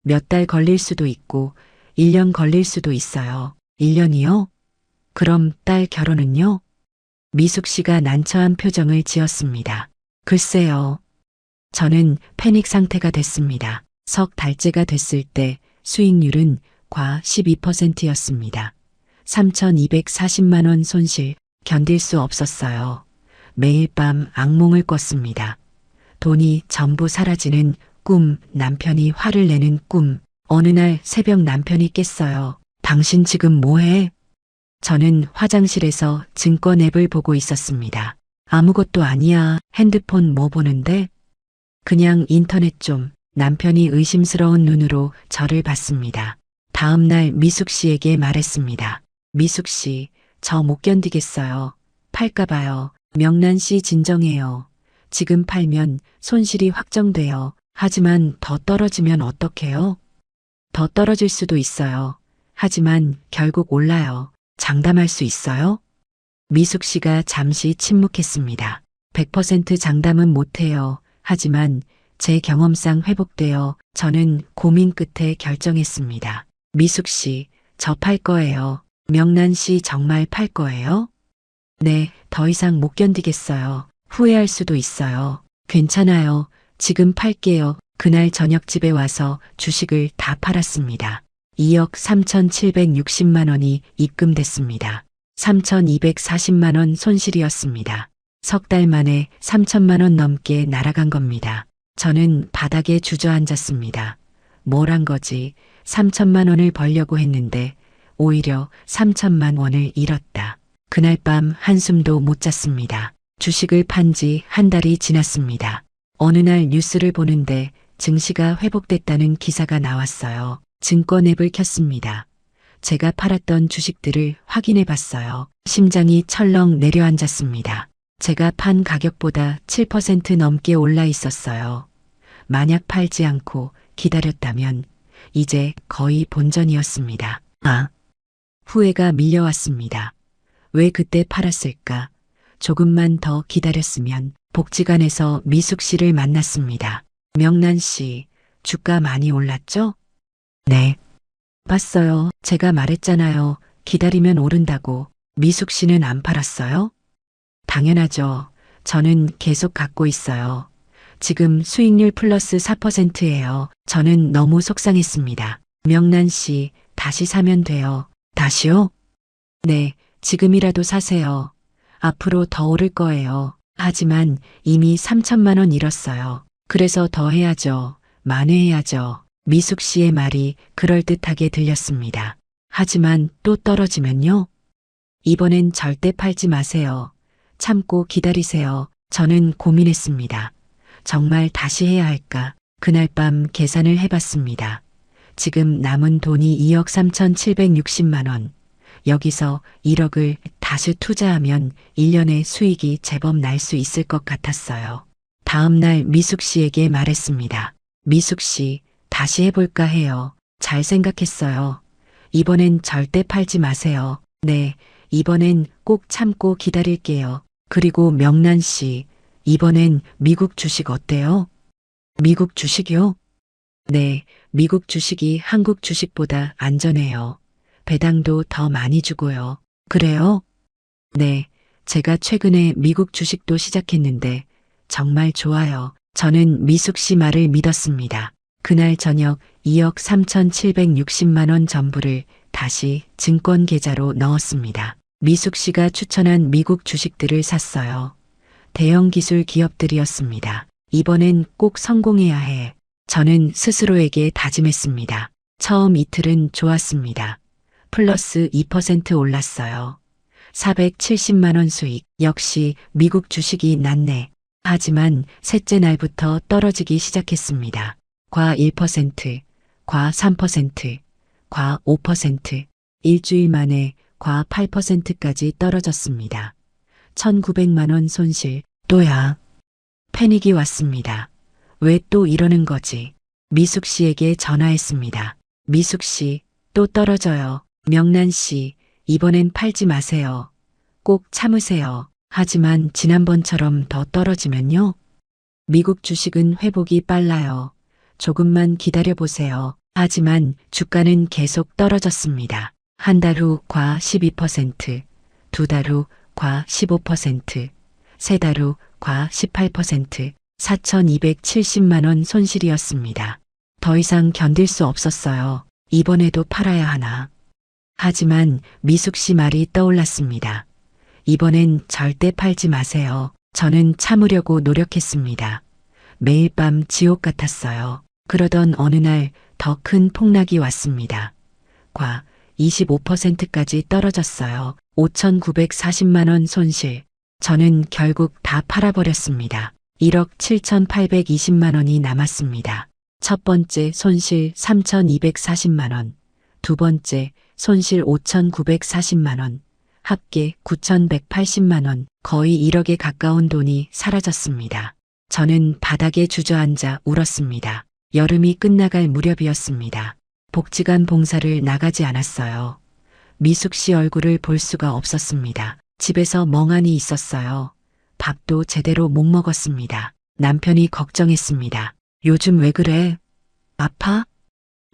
몇 달 걸릴 수도 있고 1년 걸릴 수도 있어요. 1년이요? 그럼 딸 결혼은요? 미숙 씨가 난처한 표정을 지었습니다. 글쎄요. 저는 패닉 상태가 됐습니다. 석 달째가 됐을 때 수익률은 과 12%였습니다. 3,240만 원 손실. 견딜 수 없었어요. 매일 밤 악몽을 꿨습니다. 돈이 전부 사라지는 꿈, 남편이 화를 내는 꿈. 어느 날 새벽 남편이 깼어요. 당신 지금 뭐해? 저는 화장실에서 증권 앱을 보고 있었습니다. 아무것도 아니야. 핸드폰 뭐 보는데? 그냥 인터넷 좀. 남편이 의심스러운 눈으로 저를 봤습니다. 다음 날 미숙 씨에게 말했습니다. 미숙 씨, 저 못 견디겠어요. 팔까 봐요. 명란 씨 진정해요. 지금 팔면 손실이 확정돼요. 하지만 더 떨어지면 어떡해요? 더 떨어질 수도 있어요. 하지만 결국 올라요. 장담할 수 있어요? 미숙 씨가 잠시 침묵했습니다. 100% 장담은 못해요. 하지만 제 경험상 회복되어 저는 고민 끝에 결정했습니다. 미숙 씨, 저 팔 거예요. 명란 씨 정말 팔 거예요? 네, 더 이상 못 견디겠어요. 후회할 수도 있어요. 괜찮아요. 지금 팔게요. 그날 저녁 집에 와서 주식을 다 팔았습니다. 2억 3,760만 원이 입금됐습니다. 3,240만 원 손실이었습니다. 석 달 만에 3천만 원 넘게 날아간 겁니다. 저는 바닥에 주저앉았습니다. 뭘 한 거지? 3천만 원을 벌려고 했는데 오히려 3천만 원을 잃었다. 그날 밤 한숨도 못 잤습니다. 주식을 판 지 한 달이 지났습니다. 어느 날 뉴스를 보는데 증시가 회복됐다는 기사가 나왔어요. 증권 앱을 켰습니다. 제가 팔았던 주식들을 확인해 봤어요. 심장이 철렁 내려앉았습니다. 제가 판 가격보다 7% 넘게 올라 있었어요. 만약 팔지 않고 기다렸다면 이제 거의 본전이었습니다. 후회가 밀려왔습니다. 왜 그때 팔았을까? 조금만 더 기다렸으면. 복지관에서 미숙 씨를 만났습니다. 명란 씨, 주가 많이 올랐죠? 네. 봤어요. 제가 말했잖아요. 기다리면 오른다고. 미숙 씨는 안 팔았어요? 당연하죠. 저는 계속 갖고 있어요. 지금 수익률 플러스 4%예요. 저는 너무 속상했습니다. 명란 씨, 다시 사면 돼요. 다시요? 네, 지금이라도 사세요. 앞으로 더 오를 거예요. 하지만 이미 3천만 원 잃었어요. 그래서 더 해야죠. 만회해야죠. 미숙 씨의 말이 그럴듯하게 들렸습니다. 하지만 또 떨어지면요? 이번엔 절대 팔지 마세요. 참고 기다리세요. 저는 고민했습니다. 정말 다시 해야 할까? 그날 밤 계산을 해봤습니다. 지금 남은 돈이 2억 3,760만 원. 여기서 1억을 다시 투자하면 1년의 수익이 제법 날 수 있을 것 같았어요. 다음 날 미숙 씨에게 말했습니다. 미숙 씨, 다시 해볼까 해요. 잘 생각했어요. 이번엔 절대 팔지 마세요. 네, 이번엔 꼭 참고 기다릴게요. 그리고 명란 씨, 이번엔 미국 주식 어때요? 미국 주식이요? 네, 미국 주식이 한국 주식보다 안전해요. 배당도 더 많이 주고요. 그래요? 네, 제가 최근에 미국 주식도 시작했는데 정말 좋아요. 저는 미숙 씨 말을 믿었습니다. 그날 저녁 2억 3,760만 원 전부를 다시 증권 계좌로 넣었습니다. 미숙 씨가 추천한 미국 주식들을 샀어요. 대형 기술 기업들이었습니다. 이번엔 꼭 성공해야 해. 저는 스스로에게 다짐했습니다. 처음 이틀은 좋았습니다. 플러스 2% 올랐어요. 470만 원 수익. 역시 미국 주식이 낫네. 하지만 셋째 날부터 떨어지기 시작했습니다. 과 1%, 과 3%, 과 5%, 일주일 만에 과 8%까지 떨어졌습니다. 1,900만 원 손실. 또야. 패닉이 왔습니다. 왜 또 이러는 거지? 미숙 씨에게 전화했습니다. 미숙 씨, 또 떨어져요. 명란 씨, 이번엔 팔지 마세요. 꼭 참으세요. 하지만 지난번처럼 더 떨어지면요? 미국 주식은 회복이 빨라요. 조금만 기다려보세요. 하지만 주가는 계속 떨어졌습니다. 한 달 후 과 12%, 두 달 후 과 15%, 세 달 후 과 18%, 4,270만 원 손실이었습니다. 더 이상 견딜 수 없었어요. 이번에도 팔아야 하나. 하지만 미숙 씨 말이 떠올랐습니다. 이번엔 절대 팔지 마세요. 저는 참으려고 노력했습니다. 매일 밤 지옥 같았어요. 그러던 어느 날 더 큰 폭락이 왔습니다. 과 25%까지 떨어졌어요. 5,940만 원 손실. 저는 결국 다 팔아버렸습니다. 1억 7,820만 원이 남았습니다. 첫 번째 손실 3,240만 원, 두 번째 손실 5,940만 원, 합계 9,180만 원, 거의 1억에 가까운 돈이 사라졌습니다. 저는 바닥에 주저앉아 울었습니다. 여름이 끝나갈 무렵이었습니다. 복지관 봉사를 나가지 않았어요. 미숙 씨 얼굴을 볼 수가 없었습니다. 집에서 멍하니 있었어요. 밥도 제대로 못 먹었습니다. 남편이 걱정했습니다. 요즘 왜 그래? 아파?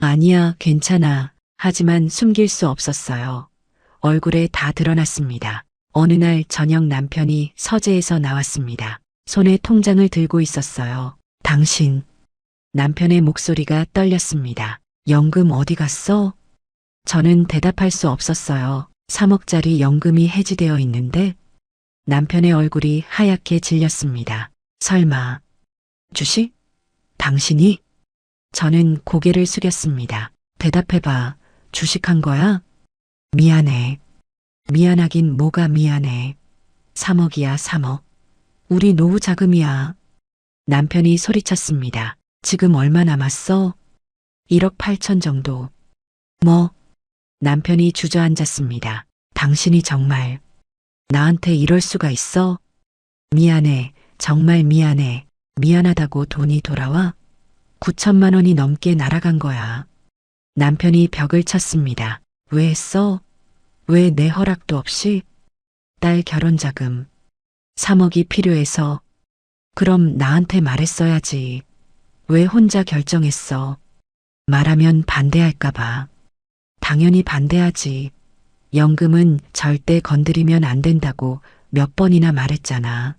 아니야, 괜찮아. 하지만 숨길 수 없었어요. 얼굴에 다 드러났습니다. 어느 날 저녁 남편이 서재에서 나왔습니다. 손에 통장을 들고 있었어요. 당신. 남편의 목소리가 떨렸습니다. 연금 어디 갔어? 저는 대답할 수 없었어요. 3억짜리 연금이 해지되어 있는데 남편의 얼굴이 하얗게 질렸습니다. 설마 주식? 당신이? 저는 고개를 숙였습니다. 대답해봐. 주식한 거야? 미안해. 미안하긴 뭐가 미안해. 3억이야, 3억. 우리 노후 자금이야. 남편이 소리쳤습니다. 지금 얼마 남았어? 1억 8천 정도. 뭐? 남편이 주저앉았습니다. 당신이 정말 나한테 이럴 수가 있어? 미안해. 정말 미안해. 미안하다고 돈이 돌아와? 9천만 원이 넘게 날아간 거야. 남편이 벽을 쳤습니다. 왜 했어? 왜 내 허락도 없이? 딸 결혼 자금 3억이 필요해서. 그럼 나한테 말했어야지. 왜 혼자 결정했어? 말하면 반대할까봐. 당연히 반대하지. 연금은 절대 건드리면 안 된다고 몇 번이나 말했잖아.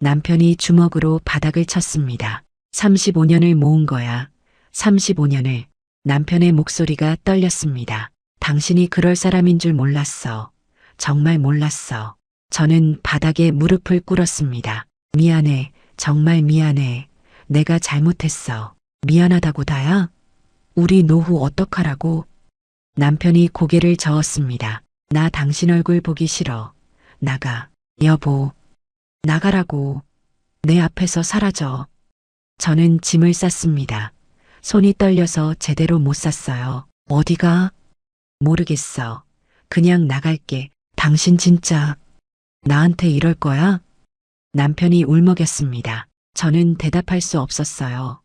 남편이 주먹으로 바닥을 쳤습니다. 35년을 모은 거야. 35년을. 남편의 목소리가 떨렸습니다. 당신이 그럴 사람인 줄 몰랐어. 정말 몰랐어. 저는 바닥에 무릎을 꿇었습니다. 미안해. 정말 미안해. 내가 잘못했어. 미안하다고 다야? 우리 노후 어떡하라고? 남편이 고개를 저었습니다. 나 당신 얼굴 보기 싫어. 나가. 여보. 나가라고. 내 앞에서 사라져. 저는 짐을 쌌습니다. 손이 떨려서 제대로 못 쌌어요. 어디가? 모르겠어. 그냥 나갈게. 당신 진짜 나한테 이럴 거야? 남편이 울먹였습니다. 저는 대답할 수 없었어요.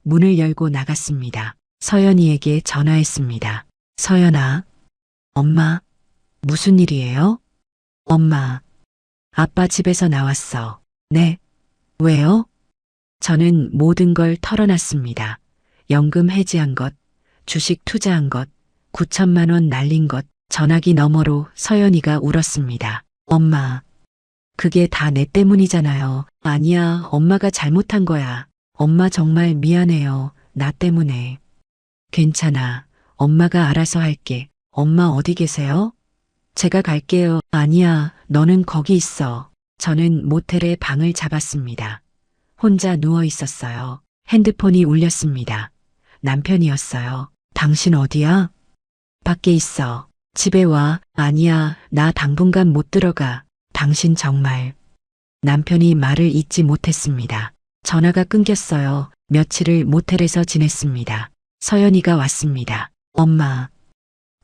문을 열고 나갔습니다. 서연이에게 전화했습니다. 서연아. 엄마. 무슨 일이에요? 엄마. 아빠 집에서 나왔어. 네. 왜요? 저는 모든 걸 털어놨습니다. 연금 해지한 것, 주식 투자한 것, 9천만 원 날린 것, 전화기 너머로 서연이가 울었습니다. 엄마. 그게 다 내 때문이잖아요. 아니야, 엄마가 잘못한 거야. 엄마 정말 미안해요. 나 때문에. 괜찮아. 엄마가 알아서 할게. 엄마 어디 계세요? 제가 갈게요. 아니야, 너는 거기 있어. 저는 모텔에 방을 잡았습니다. 혼자 누워 있었어요. 핸드폰이 울렸습니다. 남편이었어요. 당신 어디야? 밖에 있어. 집에 와. 아니야, 나 당분간 못 들어가. 당신 정말. 남편이 말을 잇지 못했습니다. 전화가 끊겼어요. 며칠을 모텔에서 지냈습니다. 서연이가 왔습니다. 엄마.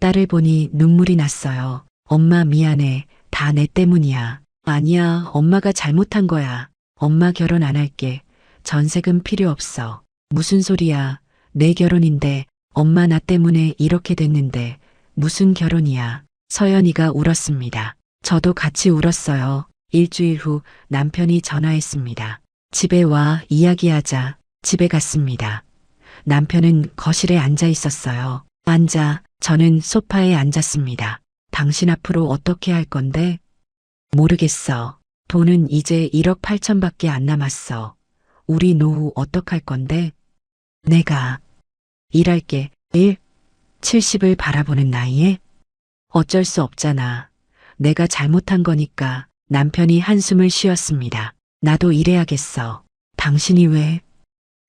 딸을 보니 눈물이 났어요. 엄마 미안해. 다 내 때문이야. 아니야, 엄마가 잘못한 거야. 엄마 결혼 안 할게. 전세금 필요 없어. 무슨 소리야. 내 결혼인데 엄마 나 때문에 이렇게 됐는데 무슨 결혼이야. 서연이가 울었습니다. 저도 같이 울었어요. 일주일 후 남편이 전화했습니다. 집에 와 이야기하자. 집에 갔습니다. 남편은 거실에 앉아 있었어요. 앉아. 저는 소파에 앉았습니다. 당신 앞으로 어떻게 할 건데? 모르겠어. 돈은 이제 1억 8천밖에 안 남았어. 우리 노후 어떡할 건데? 내가 일할게. 70을 바라보는 나이에? 어쩔 수 없잖아. 내가 잘못한 거니까. 남편이 한숨을 쉬었습니다. 나도 일해야겠어. 당신이 왜?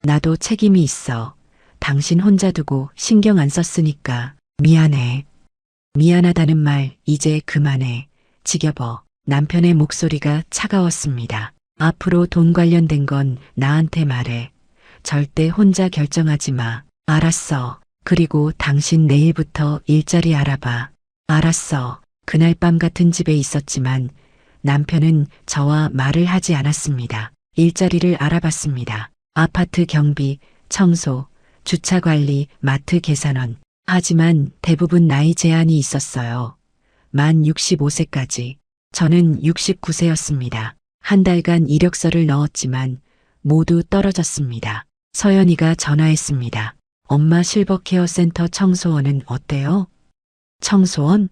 나도 책임이 있어. 당신 혼자 두고 신경 안 썼으니까. 미안해. 미안하다는 말 이제 그만해. 지겨워. 남편의 목소리가 차가웠습니다. 앞으로 돈 관련된 건 나한테 말해. 절대 혼자 결정하지 마. 알았어. 그리고 당신 내일부터 일자리 알아봐. 알았어. 그날 밤 같은 집에 있었지만 남편은 저와 말을 하지 않았습니다. 일자리를 알아봤습니다. 아파트 경비, 청소, 주차 관리, 마트 계산원. 하지만 대부분 나이 제한이 있었어요. 만 65세까지. 저는 69세였습니다. 한 달간 이력서를 넣었지만 모두 떨어졌습니다. 서연이가 전화했습니다. 엄마 실버케어 센터 청소원은 어때요? 청소원?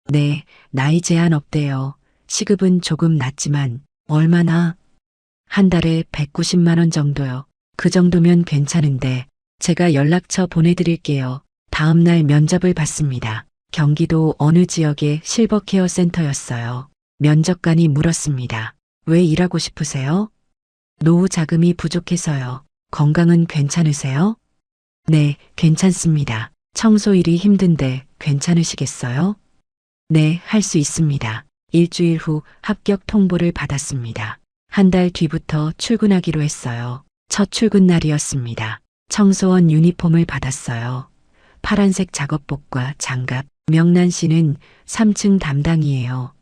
네, 나이 제한 없대요. 시급은 조금 낮지만 얼마나? 한 달에 190만 원 정도요. 그 정도면 괜찮은데 제가 연락처 보내드릴게요. 다음 날 면접을 봤습니다. 경기도 어느 지역의 실버케어 센터였어요. 면접관이 물었습니다. 왜 일하고 싶으세요? 노후 자금이 부족해서요. 건강은 괜찮으세요? 네, 괜찮습니다. 청소 일이 힘든데 괜찮으시겠어요? 네, 할 수 있습니다. 일주일 후 합격 통보를 받았습니다. 한 달 뒤부터 출근하기로 했어요. 첫 출근 날이었습니다. 청소원 유니폼을 받았어요. 파란색 작업복과 장갑. 명란 씨는 3층 담당이에요.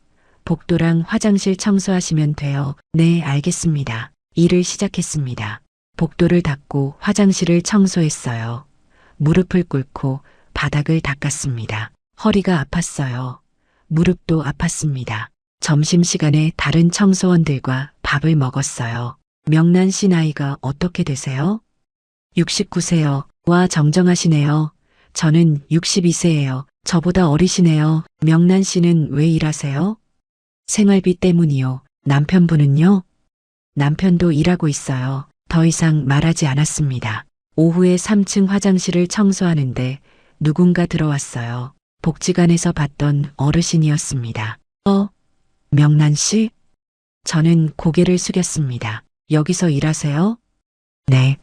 복도랑 화장실 청소하시면 돼요. 네, 알겠습니다. 일을 시작했습니다. 복도를 닦고 화장실을 청소했어요. 무릎을 꿇고 바닥을 닦았습니다. 허리가 아팠어요. 무릎도 아팠습니다. 점심시간에 다른 청소원들과 밥을 먹었어요. 명란 씨 나이가 어떻게 되세요? 69세요. 와, 정정하시네요. 저는 62세예요. 저보다 어리시네요. 명란 씨는 왜 일하세요? 생활비 때문이요. 남편분은요? 남편도 일하고 있어요. 더 이상 말하지 않았습니다. 오후에 3층 화장실을 청소하는데 누군가 들어왔어요. 복지관에서 봤던 어르신이었습니다. 명란 씨? 저는 고개를 숙였습니다. 여기서 일하세요? 네.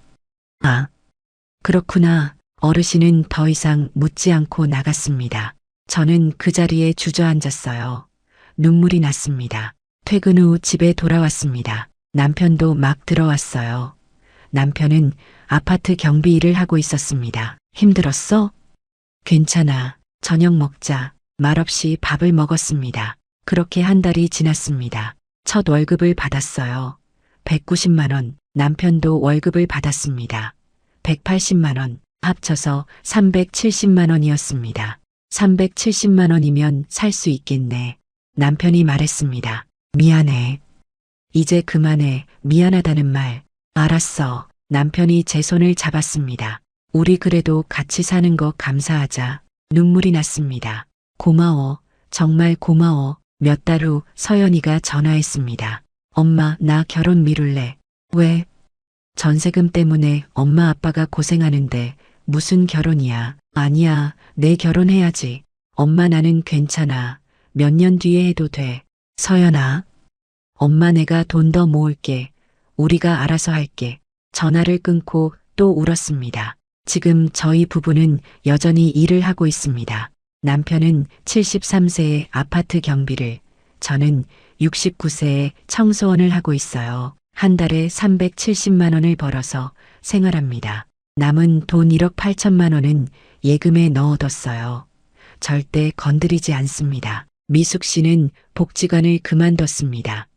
아, 그렇구나. 어르신은 더 이상 묻지 않고 나갔습니다. 저는 그 자리에 주저앉았어요. 눈물이 났습니다. 퇴근 후 집에 돌아왔습니다. 남편도 막 들어왔어요. 남편은 아파트 경비 일을 하고 있었습니다. 힘들었어? 괜찮아. 저녁 먹자. 말없이 밥을 먹었습니다. 그렇게 한 달이 지났습니다. 첫 월급을 받았어요. 190만 원. 남편도 월급을 받았습니다. 180만 원. 합쳐서 370만 원이었습니다. 370만 원이면 살 수 있겠네. 남편이 말했습니다. 미안해. 이제 그만해. 미안하다는 말. 알았어. 남편이 제 손을 잡았습니다. 우리 그래도 같이 사는 거 감사하자. 눈물이 났습니다. 고마워. 정말 고마워. 몇 달 후 서연이가 전화했습니다. 엄마, 나 결혼 미룰래. 왜? 전세금 때문에 엄마 아빠가 고생하는데 무슨 결혼이야. 아니야, 내 결혼해야지. 엄마 나는 괜찮아. 몇 년 뒤에 해도 돼. 서연아. 엄마 내가 돈 더 모을게. 우리가 알아서 할게. 전화를 끊고 또 울었습니다. 지금 저희 부부는 여전히 일을 하고 있습니다. 남편은 73세의 아파트 경비를, 저는 69세의 청소원을 하고 있어요. 한 달에 370만 원을 벌어서 생활합니다. 남은 돈 1억 8천만 원은 예금에 넣어뒀어요. 절대 건드리지 않습니다. 미숙 씨는 복지관을 그만뒀습니다.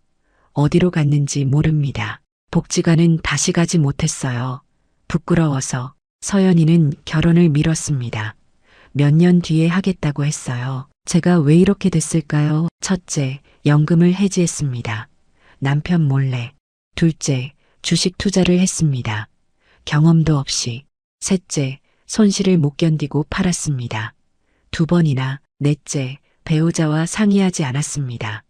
어디로 갔는지 모릅니다. 복지관은 다시 가지 못했어요. 부끄러워서. 서연이는 결혼을 미뤘습니다. 몇 년 뒤에 하겠다고 했어요. 제가 왜 이렇게 됐을까요? 첫째, 연금을 해지했습니다. 남편 몰래. 둘째, 주식 투자를 했습니다. 경험도 없이. 셋째, 손실을 못 견디고 팔았습니다. 2번이나. 넷째, 배우자와 상의하지 않았습니다.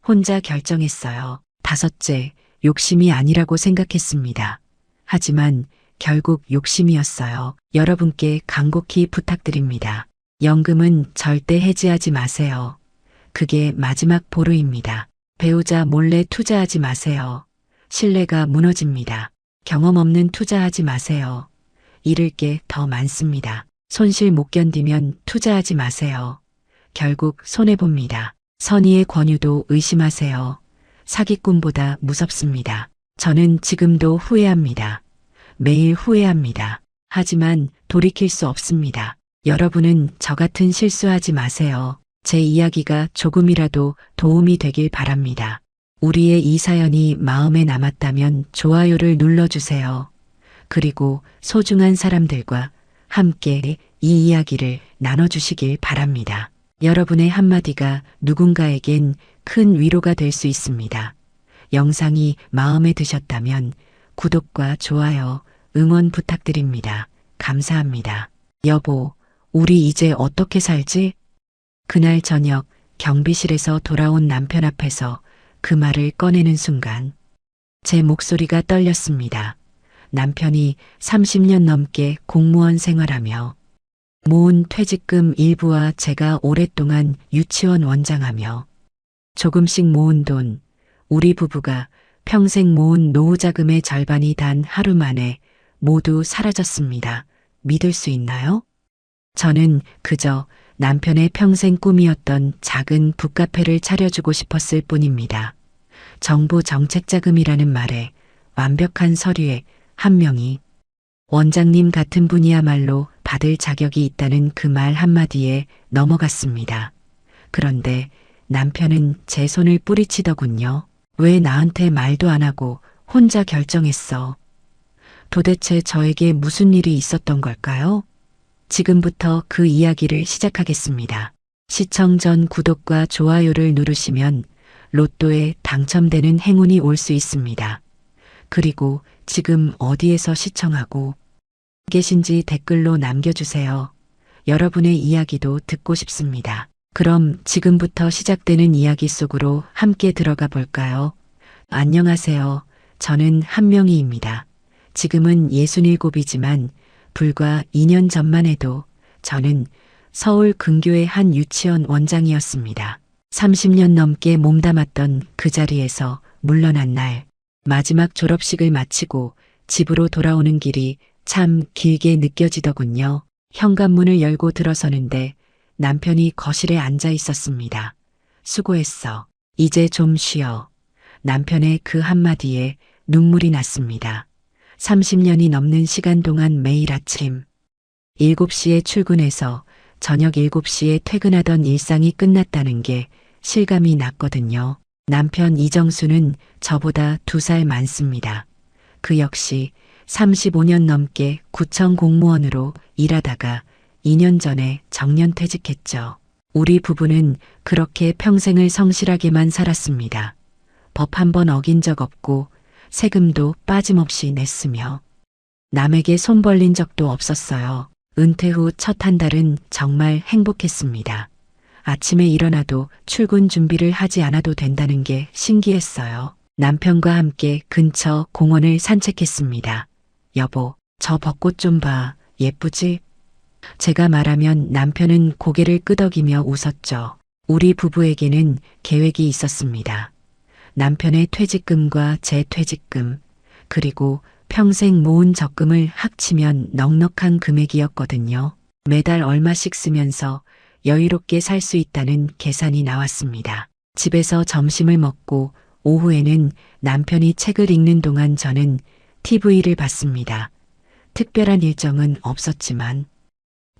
혼자 결정했어요. 다섯째, 욕심이 아니라고 생각했습니다. 하지만 결국 욕심이었어요. 여러분께 간곡히 부탁드립니다. 연금은 절대 해지하지 마세요. 그게 마지막 보루입니다. 배우자 몰래 투자하지 마세요. 신뢰가 무너집니다. 경험 없는 투자하지 마세요. 잃을 게 더 많습니다. 손실 못 견디면 투자하지 마세요. 결국 손해봅니다. 선의의 권유도 의심하세요. 사기꾼보다 무섭습니다. 저는 지금도 후회합니다. 매일 후회합니다. 하지만 돌이킬 수 없습니다. 여러분은 저 같은 실수하지 마세요. 제 이야기가 조금이라도 도움이 되길 바랍니다. 우리의 이 사연이 마음에 남았다면 좋아요를 눌러주세요. 그리고 소중한 사람들과 함께 이 이야기를 나눠주시길 바랍니다. 여러분의 한마디가 누군가에겐 큰 위로가 될 수 있습니다. 영상이 마음에 드셨다면 구독과 좋아요, 응원 부탁드립니다. 감사합니다. 여보, 우리 이제 어떻게 살지? 그날 저녁 경비실에서 돌아온 남편 앞에서 그 말을 꺼내는 순간 제 목소리가 떨렸습니다. 남편이 30년 넘게 공무원 생활하며 모은 퇴직금 일부와 제가 오랫동안 유치원 원장하며 조금씩 모은 돈, 우리 부부가 평생 모은 노후자금의 절반이 단 하루 만에 모두 사라졌습니다. 믿을 수 있나요? 저는 그저 남편의 평생 꿈이었던 작은 북카페를 차려주고 싶었을 뿐입니다. 정부 정책 자금이라는 말에 완벽한 서류에 한 명이 원장님 같은 분이야말로 받을 자격이 있다는 그 말 한마디에 넘어갔습니다. 그런데 남편은 제 손을 뿌리치더군요. 왜 나한테 말도 안 하고 혼자 결정했어? 도대체 저에게 무슨 일이 있었던 걸까요? 지금부터 그 이야기를 시작하겠습니다. 시청 전 구독과 좋아요를 누르시면 로또에 당첨되는 행운이 올 수 있습니다. 그리고 지금 어디에서 시청하고 계신지 댓글로 남겨주세요. 여러분의 이야기도 듣고 싶습니다. 그럼 지금부터 시작되는 이야기 속으로 함께 들어가 볼까요? 안녕하세요. 저는 한명희입니다. 지금은 67이지만 불과 2년 전만 해도 저는 서울 근교의 한 유치원 원장이었습니다. 30년 넘게 몸담았던 그 자리에서 물러난 날, 마지막 졸업식을 마치고 집으로 돌아오는 길이 참 길게 느껴지더군요. 현관문을 열고 들어서는데 남편이 거실에 앉아 있었습니다. 수고했어. 이제 좀 쉬어. 남편의 그 한마디에 눈물이 났습니다. 30년이 넘는 시간 동안 매일 아침 7시에 출근해서 저녁 7시에 퇴근하던 일상이 끝났다는 게 실감이 났거든요. 남편 이정수는 저보다 2살 많습니다. 그 역시 35년 넘게 구청 공무원으로 일하다가 2년 전에 정년퇴직했죠. 우리 부부는 그렇게 평생을 성실하게만 살았습니다. 법 한 번 어긴 적 없고 세금도 빠짐없이 냈으며 남에게 손 벌린 적도 없었어요. 은퇴 후 첫 한 달은 정말 행복했습니다. 아침에 일어나도 출근 준비를 하지 않아도 된다는 게 신기했어요. 남편과 함께 근처 공원을 산책했습니다. 여보, 저 벚꽃 좀 봐. 예쁘지? 제가 말하면 남편은 고개를 끄덕이며 웃었죠. 우리 부부에게는 계획이 있었습니다. 남편의 퇴직금과 제 퇴직금, 그리고 평생 모은 적금을 합치면 넉넉한 금액이었거든요. 매달 얼마씩 쓰면서 여유롭게 살 수 있다는 계산이 나왔습니다. 집에서 점심을 먹고 오후에는 남편이 책을 읽는 동안 저는 TV를 봤습니다. 특별한 일정은 없었지만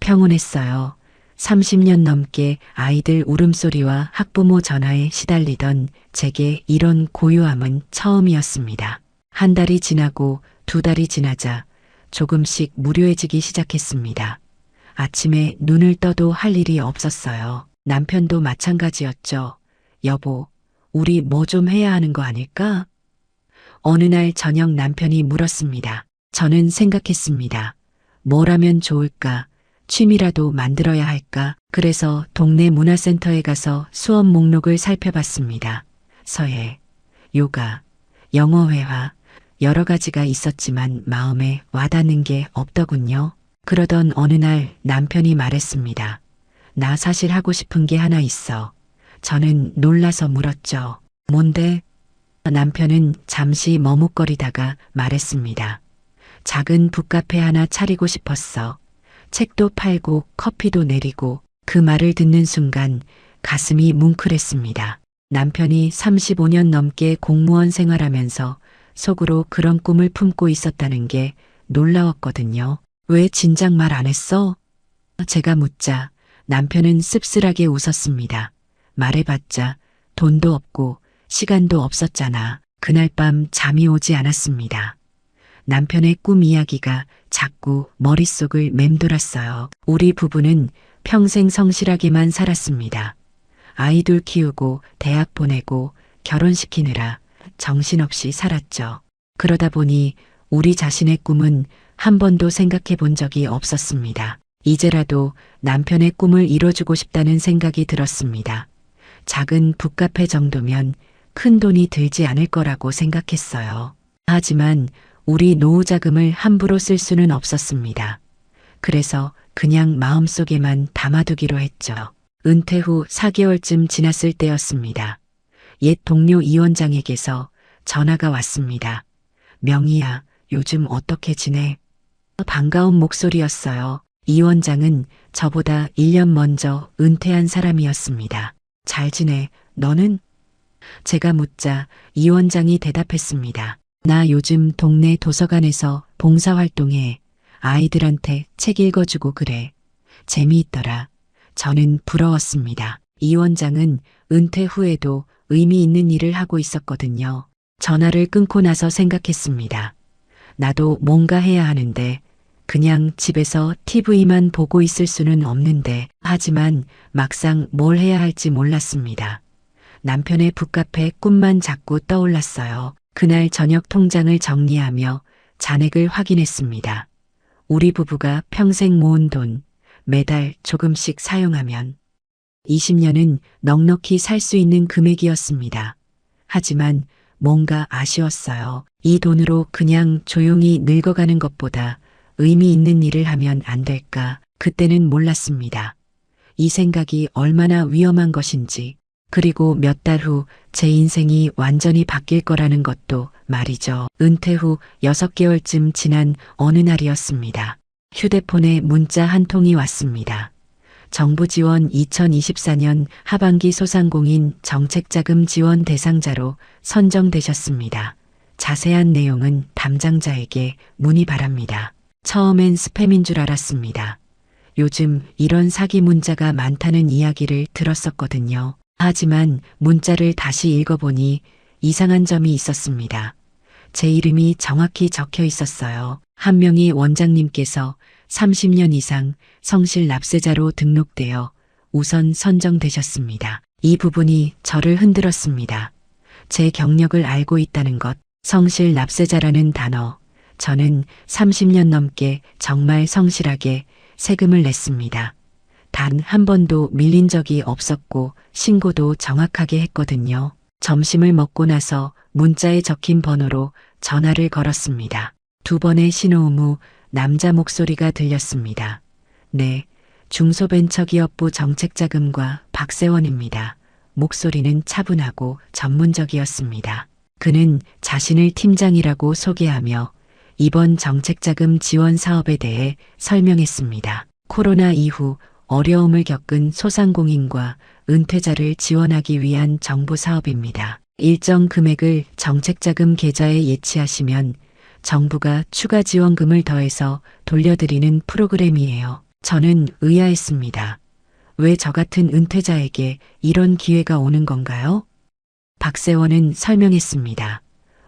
평온했어요. 30년 넘게 아이들 울음소리와 학부모 전화에 시달리던 제게 이런 고요함은 처음이었습니다. 한 달이 지나고 2달이 지나자 조금씩 무료해지기 시작했습니다. 아침에 눈을 떠도 할 일이 없었어요. 남편도 마찬가지였죠. 여보, 우리 뭐 좀 해야 하는 거 아닐까? 어느 날 저녁 남편이 물었습니다. 저는 생각했습니다. 뭘 하면 좋을까? 취미라도 만들어야 할까? 그래서 동네 문화센터에 가서 수업 목록을 살펴봤습니다. 서예, 요가, 영어 회화, 여러 가지가 있었지만 마음에 와닿는 게 없더군요. 그러던 어느 날 남편이 말했습니다. 나 사실 하고 싶은 게 하나 있어. 저는 놀라서 물었죠. 뭔데? 남편은 잠시 머뭇거리다가 말했습니다. 작은 북카페 하나 차리고 싶었어. 책도 팔고 커피도 내리고. 그 말을 듣는 순간 가슴이 뭉클했습니다. 남편이 35년 넘게 공무원 생활하면서 속으로 그런 꿈을 품고 있었다는 게 놀라웠거든요. 왜 진작 말 안 했어? 제가 묻자 남편은 씁쓸하게 웃었습니다. 말해봤자 돈도 없고 시간도 없었잖아. 그날 밤 잠이 오지 않았습니다. 남편의 꿈 이야기가 자꾸 머릿속을 맴돌았어요. 우리 부부는 평생 성실하게만 살았습니다. 아이들 키우고 대학 보내고 결혼시키느라 정신없이 살았죠. 그러다 보니 우리 자신의 꿈은 한 번도 생각해 본 적이 없었습니다. 이제라도 남편의 꿈을 이뤄주고 싶다는 생각이 들었습니다. 작은 북카페 정도면 큰 돈이 들지 않을 거라고 생각했어요. 하지만 우리 노후 자금을 함부로 쓸 수는 없었습니다. 그래서 그냥 마음속에만 담아두기로 했죠. 은퇴 후 4개월쯤 지났을 때였습니다. 옛 동료 이 원장에게서 전화가 왔습니다. 명희야, 요즘 어떻게 지내? 반가운 목소리였어요. 이 원장은 저보다 1년 먼저 은퇴한 사람이었습니다. 잘 지내, 너는? 제가 묻자 이 원장이 대답했습니다. 나 요즘 동네 도서관에서 봉사활동해. 아이들한테 책 읽어주고 그래. 재미있더라. 저는 부러웠습니다. 이 원장은 은퇴 후에도 의미 있는 일을 하고 있었거든요. 전화를 끊고 나서 생각했습니다. 나도 뭔가 해야 하는데 그냥 집에서 TV만 보고 있을 수는 없는데 하지만 막상 뭘 해야 할지 몰랐습니다. 남편의 북카페 꿈만 자꾸 떠올랐어요. 그날 저녁 통장을 정리하며 잔액을 확인했습니다. 우리 부부가 평생 모은 돈 매달 조금씩 사용하면 20년은 넉넉히 살 수 있는 금액이었습니다. 하지만 뭔가 아쉬웠어요. 이 돈으로 그냥 조용히 늙어가는 것보다 의미 있는 일을 하면 안 될까? 그때는 몰랐습니다. 이 생각이 얼마나 위험한 것인지, 그리고 몇 달 후 제 인생이 완전히 바뀔 거라는 것도 말이죠. 은퇴 후 6개월쯤 지난 어느 날이었습니다. 휴대폰에 문자 한 통이 왔습니다. 정부 지원 2024년 하반기 소상공인 정책자금 지원 대상자로 선정되셨습니다. 자세한 내용은 담당자에게 문의 바랍니다. 처음엔 스팸인 줄 알았습니다. 요즘 이런 사기 문자가 많다는 이야기를 들었었거든요. 하지만 문자를 다시 읽어보니 이상한 점이 있었습니다. 제 이름이 정확히 적혀 있었어요. 한 명이 원장님께서 30년 이상 성실 납세자로 등록되어 우선 선정되셨습니다. 이 부분이 저를 흔들었습니다. 제 경력을 알고 있다는 것, 성실 납세자라는 단어. 저는 30년 넘게 정말 성실하게 세금을 냈습니다. 단 한 번도 밀린 적이 없었고 신고도 정확하게 했거든요. 점심을 먹고 나서 문자에 적힌 번호로 전화를 걸었습니다. 2번의 신호음 후 남자 목소리가 들렸습니다. 네, 중소벤처기업부 정책자금과 박세원입니다. 목소리는 차분하고 전문적이었습니다. 그는 자신을 팀장이라고 소개하며 이번 정책자금 지원 사업에 대해 설명했습니다. 코로나 이후 어려움을 겪은 소상공인과 은퇴자를 지원하기 위한 정부 사업입니다. 일정 금액을 정책자금 계좌에 예치하시면 정부가 추가 지원금을 더해서 돌려드리는 프로그램이에요. 저는 의아했습니다. 왜 저 같은 은퇴자에게 이런 기회가 오는 건가요? 박세원은 설명했습니다.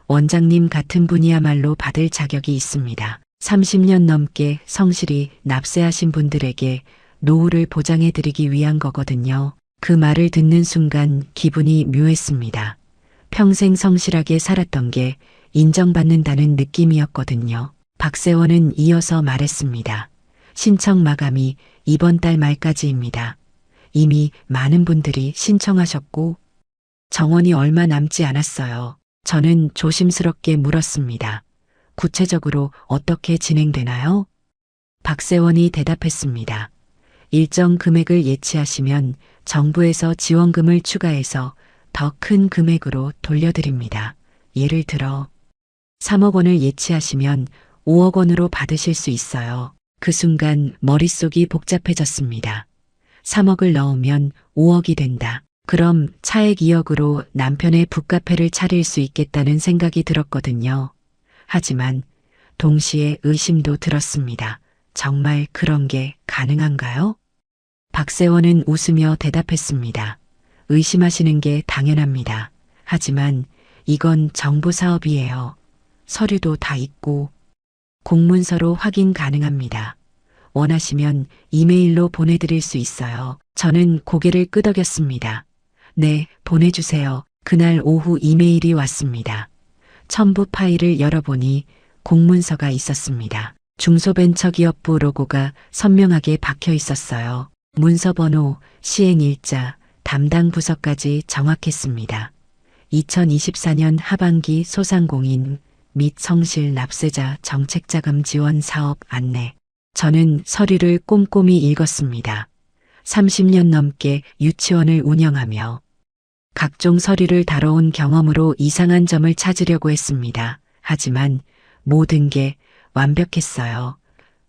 원장님 같은 분이야말로 받을 자격이 있습니다. 30년 넘게 성실히 납세하신 분들에게 노후를 보장해드리기 위한 거거든요. 그 말을 듣는 순간 기분이 묘했습니다. 평생 성실하게 살았던 게 인정받는다는 느낌이었거든요. 박세원은 이어서 말했습니다. 신청 마감이 이번 달 말까지입니다. 이미 많은 분들이 신청하셨고 정원이 얼마 남지 않았어요. 저는 조심스럽게 물었습니다. 구체적으로 어떻게 진행되나요? 박세원이 대답했습니다. 일정 금액을 예치하시면 정부에서 지원금을 추가해서 더 큰 금액으로 돌려드립니다. 예를 들어 3억 원을 예치하시면 5억 원으로 받으실 수 있어요. 그 순간 머릿속이 복잡해졌습니다. 3억을 넣으면 5억이 된다. 그럼 차액 2억으로 남편의 북카페를 차릴 수 있겠다는 생각이 들었거든요. 하지만 동시에 의심도 들었습니다. 정말 그런 게 가능한가요? 박세원은 웃으며 대답했습니다. 의심하시는 게 당연합니다. 하지만 이건 정부 사업이에요. 서류도 다 있고 공문서로 확인 가능합니다. 원하시면 이메일로 보내드릴 수 있어요. 저는 고개를 끄덕였습니다. 네, 보내주세요. 그날 오후 이메일이 왔습니다. 첨부 파일을 열어보니 공문서가 있었습니다. 중소벤처기업부 로고가 선명하게 박혀 있었어요. 문서번호, 시행일자, 담당 부서까지 정확했습니다. 2024년 하반기 소상공인 및 성실 납세자 정책자금 지원 사업 안내. 저는 서류를 꼼꼼히 읽었습니다. 30년 넘게 유치원을 운영하며 각종 서류를 다뤄온 경험으로 이상한 점을 찾으려고 했습니다. 하지만 모든 게 완벽했어요.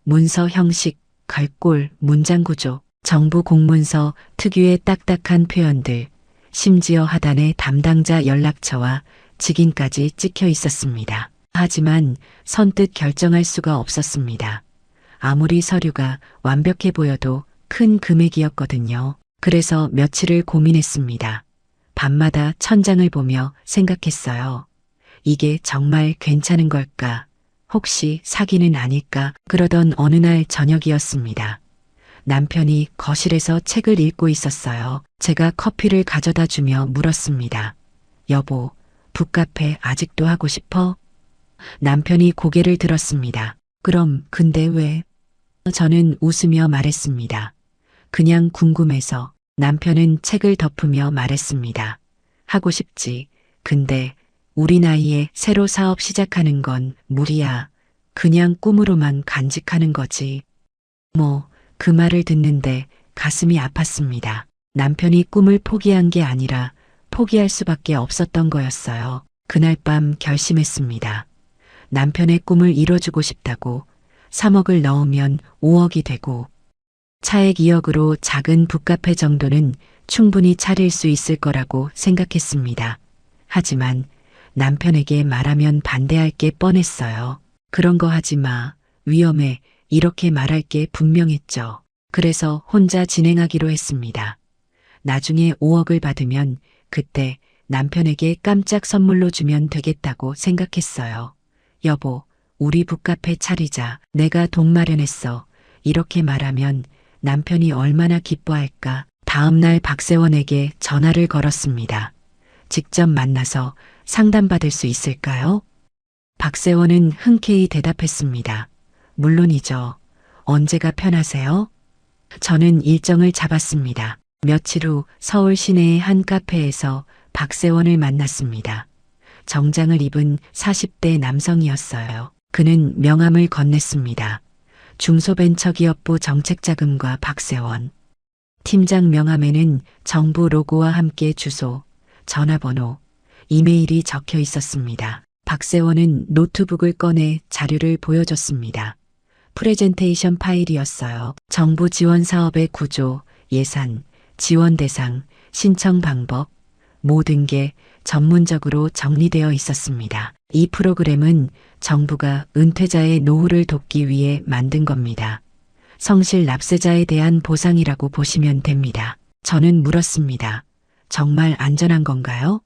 문서 형식, 갈골, 문장 구조, 정부 공문서 특유의 딱딱한 표현들, 심지어 하단에 담당자 연락처와 직인까지 찍혀 있었습니다. 하지만 선뜻 결정할 수가 없었습니다. 아무리 서류가 완벽해 보여도 큰 금액이었거든요. 그래서 며칠을 고민했습니다. 밤마다 천장을 보며 생각했어요. 이게 정말 괜찮은 걸까? 혹시 사기는 아닐까? 그러던 어느 날 저녁이었습니다. 남편이 거실에서 책을 읽고 있었어요. 제가 커피를 가져다 주며 물었습니다. 여보, 북카페 아직도 하고 싶어? 남편이 고개를 들었습니다. 그럼 근데 왜? 저는 웃으며 말했습니다. 그냥 궁금해서. 남편은 책을 덮으며 말했습니다. 하고 싶지. 근데 우리 나이에 새로 사업 시작하는 건 무리야. 그냥 꿈으로만 간직하는 거지. 그 말을 듣는데 가슴이 아팠습니다. 남편이 꿈을 포기한 게 아니라 포기할 수밖에 없었던 거였어요. 그날 밤 결심했습니다. 남편의 꿈을 이뤄주고 싶다고. 3억을 넣으면 5억이 되고 차액 2억으로 작은 북카페 정도는 충분히 차릴 수 있을 거라고 생각했습니다. 하지만 남편에게 말하면 반대할 게 뻔했어요. 그런 거 하지 마. 위험해. 이렇게 말할 게 분명했죠. 그래서 혼자 진행하기로 했습니다. 나중에 5억을 받으면 그때 남편에게 깜짝 선물로 주면 되겠다고 생각했어요. 여보, 우리 북카페 차리자. 내가 돈 마련했어. 이렇게 말하면 남편이 얼마나 기뻐할까. 다음 날 박세원에게 전화를 걸었습니다. 직접 만나서 상담받을 수 있을까요? 박세원은 흔쾌히 대답했습니다. 물론이죠. 언제가 편하세요? 저는 일정을 잡았습니다. 며칠 후 서울 시내의 한 카페에서 박세원을 만났습니다. 정장을 입은 40대 남성이었어요. 그는 명함을 건넸습니다. 중소벤처기업부 정책자금과 박세원. 팀장 명함에는 정부 로고와 함께 주소, 전화번호, 이메일이 적혀 있었습니다. 박세원은 노트북을 꺼내 자료를 보여줬습니다. 프레젠테이션 파일이었어요. 정부 지원 사업의 구조, 예산, 지원 대상, 신청 방법, 모든 게 전문적으로 정리되어 있었습니다. 이 프로그램은 정부가 은퇴자의 노후를 돕기 위해 만든 겁니다. 성실 납세자에 대한 보상이라고 보시면 됩니다. 저는 물었습니다. 정말 안전한 건가요?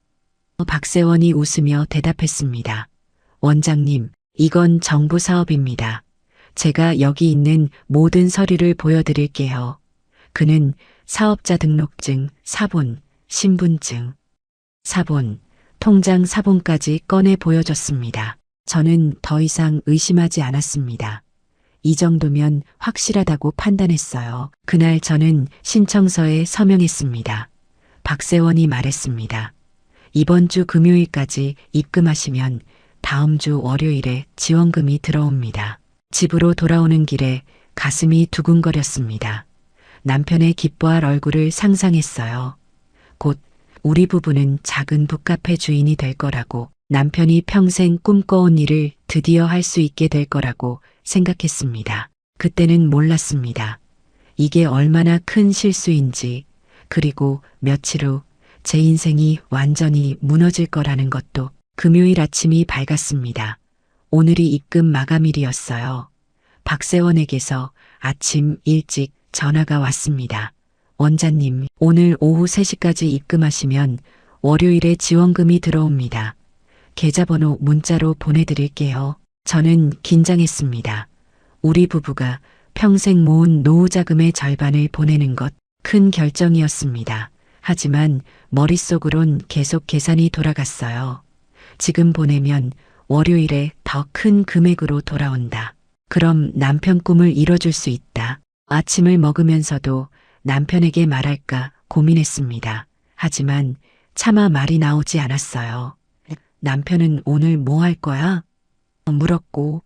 박세원이 웃으며 대답했습니다. 원장님, 이건 정부 사업입니다. 제가 여기 있는 모든 서류를 보여드릴게요. 그는 사업자 등록증, 사본, 신분증, 사본, 통장 사본까지 꺼내 보여줬습니다. 저는 더 이상 의심하지 않았습니다. 이 정도면 확실하다고 판단했어요. 그날 저는 신청서에 서명했습니다. 박세원이 말했습니다. 이번 주 금요일까지 입금하시면 다음 주 월요일에 지원금이 들어옵니다. 집으로 돌아오는 길에 가슴이 두근거렸습니다. 남편의 기뻐할 얼굴을 상상했어요. 곧 우리 부부는 작은 북카페 주인이 될 거라고, 남편이 평생 꿈꿔온 일을 드디어 할 수 있게 될 거라고 생각했습니다. 그때는 몰랐습니다. 이게 얼마나 큰 실수인지, 그리고 며칠 후 제 인생이 완전히 무너질 거라는 것도. 금요일 아침이 밝았습니다. 오늘이 입금 마감일이었어요. 박세원에게서 아침 일찍 전화가 왔습니다. 원장님, 오늘 오후 3시까지 입금하시면 월요일에 지원금이 들어옵니다. 계좌번호 문자로 보내드릴게요. 저는 긴장했습니다. 우리 부부가 평생 모은 노후 자금의 절반을 보내는 것, 큰 결정이었습니다. 하지만 머릿속으론 계속 계산이 돌아갔어요. 지금 보내면 월요일에 더 큰 금액으로 돌아온다. 그럼 남편 꿈을 이뤄줄 수 있다. 아침을 먹으면서도 남편에게 말할까 고민했습니다. 하지만 차마 말이 나오지 않았어요. 남편은 오늘 뭐 할 거야? 물었고,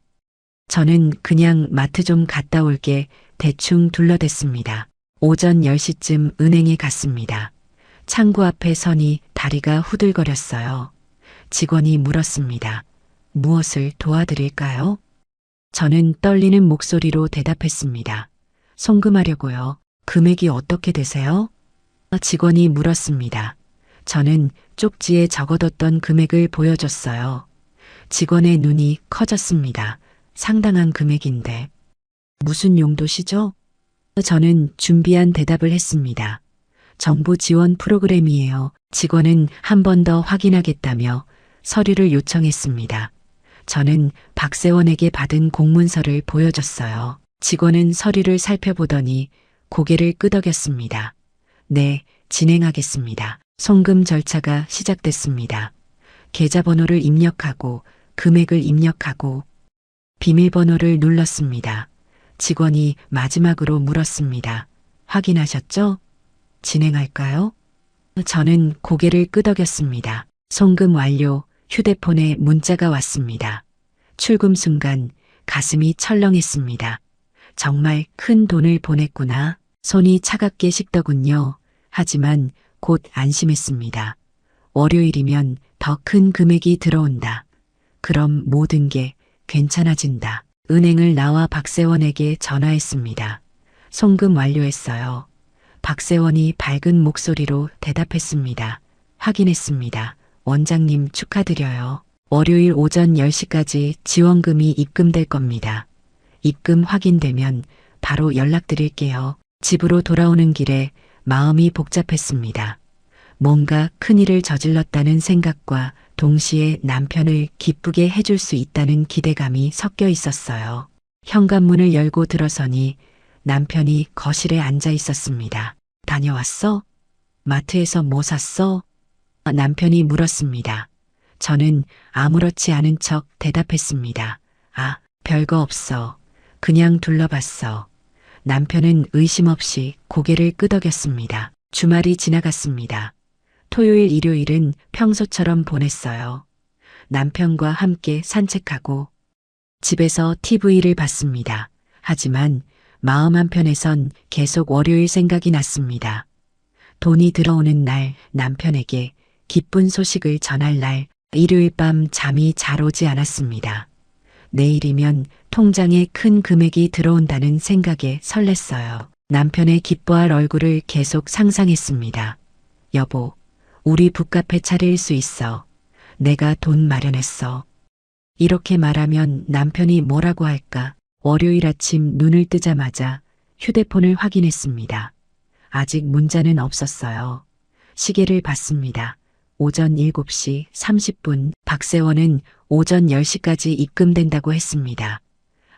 저는 그냥 마트 좀 갔다 올게 대충 둘러댔습니다. 오전 10시쯤 은행에 갔습니다. 창구 앞에 서니 다리가 후들거렸어요. 직원이 물었습니다. 무엇을 도와드릴까요? 저는 떨리는 목소리로 대답했습니다. 송금하려고요. 금액이 어떻게 되세요? 직원이 물었습니다. 저는 쪽지에 적어뒀던 금액을 보여줬어요. 직원의 눈이 커졌습니다. 상당한 금액인데. 무슨 용도시죠? 저는 준비한 대답을 했습니다. 정부 지원 프로그램이에요. 직원은 한 번 더 확인하겠다며 서류를 요청했습니다. 저는 박세원에게 받은 공문서를 보여줬어요. 직원은 서류를 살펴보더니 고개를 끄덕였습니다. 네, 진행하겠습니다. 송금 절차가 시작됐습니다. 계좌번호를 입력하고 금액을 입력하고 비밀번호를 눌렀습니다. 직원이 마지막으로 물었습니다. 확인하셨죠? 진행할까요? 저는 고개를 끄덕였습니다. 송금 완료. 휴대폰에 문자가 왔습니다. 출금 순간 가슴이 철렁했습니다. 정말 큰 돈을 보냈구나. 손이 차갑게 식더군요. 하지만 곧 안심했습니다. 월요일이면 더 큰 금액이 들어온다. 그럼 모든 게 괜찮아진다. 은행을 나와 박세원에게 전화했습니다. 송금 완료했어요. 박세원이 밝은 목소리로 대답했습니다. 확인했습니다. 원장님 축하드려요. 월요일 오전 10시까지 지원금이 입금될 겁니다. 입금 확인되면 바로 연락드릴게요. 집으로 돌아오는 길에 마음이 복잡했습니다. 뭔가 큰일을 저질렀다는 생각과 동시에 남편을 기쁘게 해줄 수 있다는 기대감이 섞여 있었어요. 현관문을 열고 들어서니 남편이 거실에 앉아 있었습니다. 다녀왔어? 마트에서 뭐 샀어? 남편이 물었습니다. 저는 아무렇지 않은 척 대답했습니다. 아, 별거 없어. 그냥 둘러봤어. 남편은 의심 없이 고개를 끄덕였습니다. 주말이 지나갔습니다. 토요일, 일요일은 평소처럼 보냈어요. 남편과 함께 산책하고 집에서 TV를 봤습니다. 하지만 마음 한편에선 계속 월요일 생각이 났습니다. 돈이 들어오는 날 남편에게 기쁜 소식을 전할 날 일요일 밤 잠이 잘 오지 않았습니다. 내일이면 통장에 큰 금액이 들어온다는 생각에 설렜어요. 남편의 기뻐할 얼굴을 계속 상상했습니다. 여보, 우리 북카페 차릴 수 있어. 내가 돈 마련했어. 이렇게 말하면 남편이 뭐라고 할까? 월요일 아침 눈을 뜨자마자 휴대폰을 확인했습니다. 아직 문자는 없었어요. 시계를 봤습니다. 오전 7시 30분. 박세원은 오전 10시까지 입금된다고 했습니다.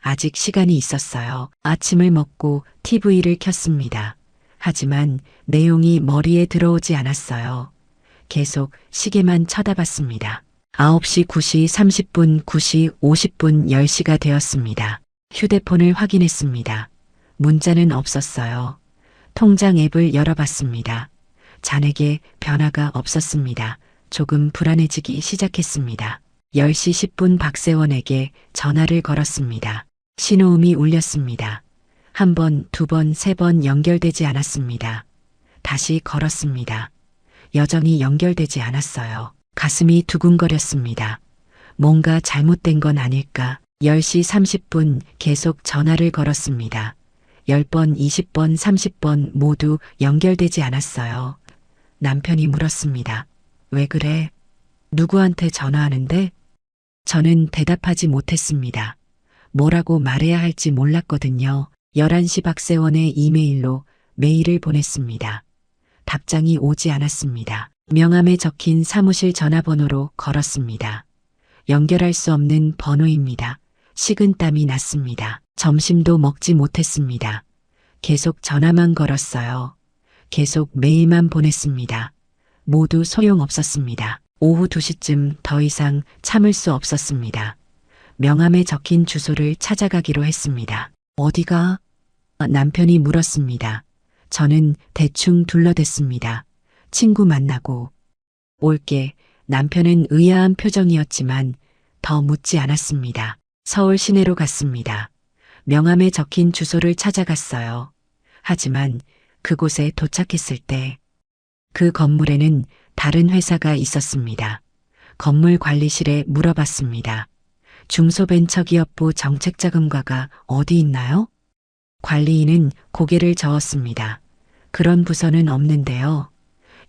아직 시간이 있었어요. 아침을 먹고 TV를 켰습니다. 하지만 내용이 머리에 들어오지 않았어요. 계속 시계만 쳐다봤습니다. 9시, 9시 30분, 9시 50분, 10시가 되었습니다. 휴대폰을 확인했습니다. 문자는 없었어요. 통장 앱을 열어봤습니다. 잔액에 변화가 없었습니다. 조금 불안해지기 시작했습니다. 10시 10분 박세원에게 전화를 걸었습니다. 신호음이 울렸습니다. 한 번, 두 번, 세 번 연결되지 않았습니다. 다시 걸었습니다. 여전히 연결되지 않았어요. 가슴이 두근거렸습니다. 뭔가 잘못된 건 아닐까? 10시 30분 계속 전화를 걸었습니다. 10번, 20번, 30번 모두 연결되지 않았어요. 남편이 물었습니다. 왜 그래? 누구한테 전화하는데? 저는 대답하지 못했습니다. 뭐라고 말해야 할지 몰랐거든요. 11시 박세원의 이메일로 메일을 보냈습니다. 답장이 오지 않았습니다. 명함에 적힌 사무실 전화번호로 걸었습니다. 연결할 수 없는 번호입니다. 식은땀이 났습니다. 점심도 먹지 못했습니다. 계속 전화만 걸었어요. 계속 메일만 보냈습니다. 모두 소용없었습니다. 오후 2시쯤 더 이상 참을 수 없었습니다. 명함에 적힌 주소를 찾아가기로 했습니다. 어디가? 남편이 물었습니다. 저는 대충 둘러댔습니다. 친구 만나고 올게. 남편은 의아한 표정이었지만 더 묻지 않았습니다. 서울 시내로 갔습니다. 명함에 적힌 주소를 찾아갔어요. 하지만 그곳에 도착했을 때 그 건물에는 다른 회사가 있었습니다. 건물 관리실에 물어봤습니다. 중소벤처기업부 정책자금과가 어디 있나요? 관리인은 고개를 저었습니다. 그런 부서는 없는데요.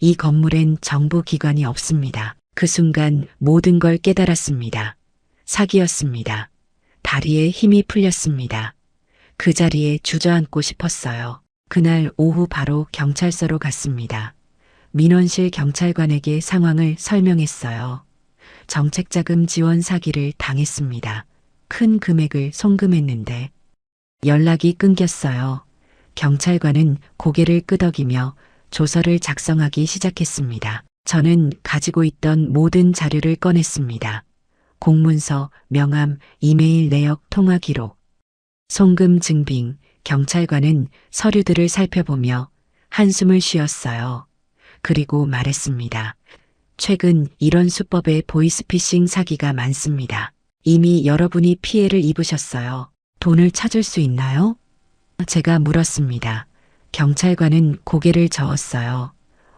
이 건물엔 정부 기관이 없습니다. 그 순간 모든 걸 깨달았습니다. 사기였습니다. 다리에 힘이 풀렸습니다. 그 자리에 주저앉고 싶었어요. 그날 오후 바로 경찰서로 갔습니다. 민원실 경찰관에게 상황을 설명했어요. 정책자금 지원 사기를 당했습니다. 큰 금액을 송금했는데 연락이 끊겼어요. 경찰관은 고개를 끄덕이며 조서를 작성하기 시작했습니다. 저는 가지고 있던 모든 자료를 꺼냈습니다. 공문서, 명함, 이메일 내역 통화 기록, 송금 증빙. 경찰관은 서류들을 살펴보며 한숨을 쉬었어요. 그리고 말했습니다. 최근 이런 수법의 보이스피싱 사기가 많습니다. 이미 여러분이 피해를 입으셨어요. 돈을 찾을 수 있나요? 제가 물었습니다. 경찰관은 고개를 저었어요.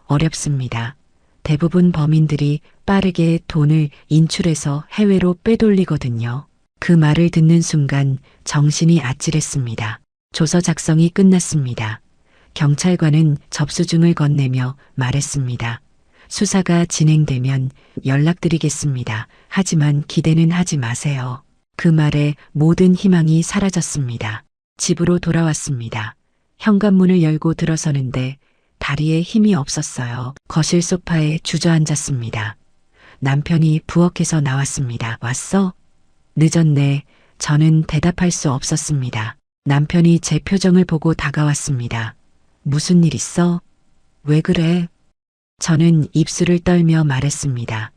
어렵습니다. 대부분 범인들이 빠르게 돈을 인출해서 해외로 빼돌리거든요. 그 말을 듣는 순간 정신이 아찔했습니다. 조서 작성이 끝났습니다. 경찰관은 접수증을 건네며 말했습니다. 수사가 진행되면 연락드리겠습니다. 하지만 기대는 하지 마세요. 그 말에 모든 희망이 사라졌습니다. 집으로 돌아왔습니다. 현관문을 열고 들어서는데 다리에 힘이 없었어요. 거실 소파에 주저앉았습니다. 남편이 부엌에서 나왔습니다. 왔어? 늦었네. 저는 대답할 수 없었습니다. 남편이 제 표정을 보고 다가왔습니다. 무슨 일 있어? 왜 그래? 저는 입술을 떨며 말했습니다.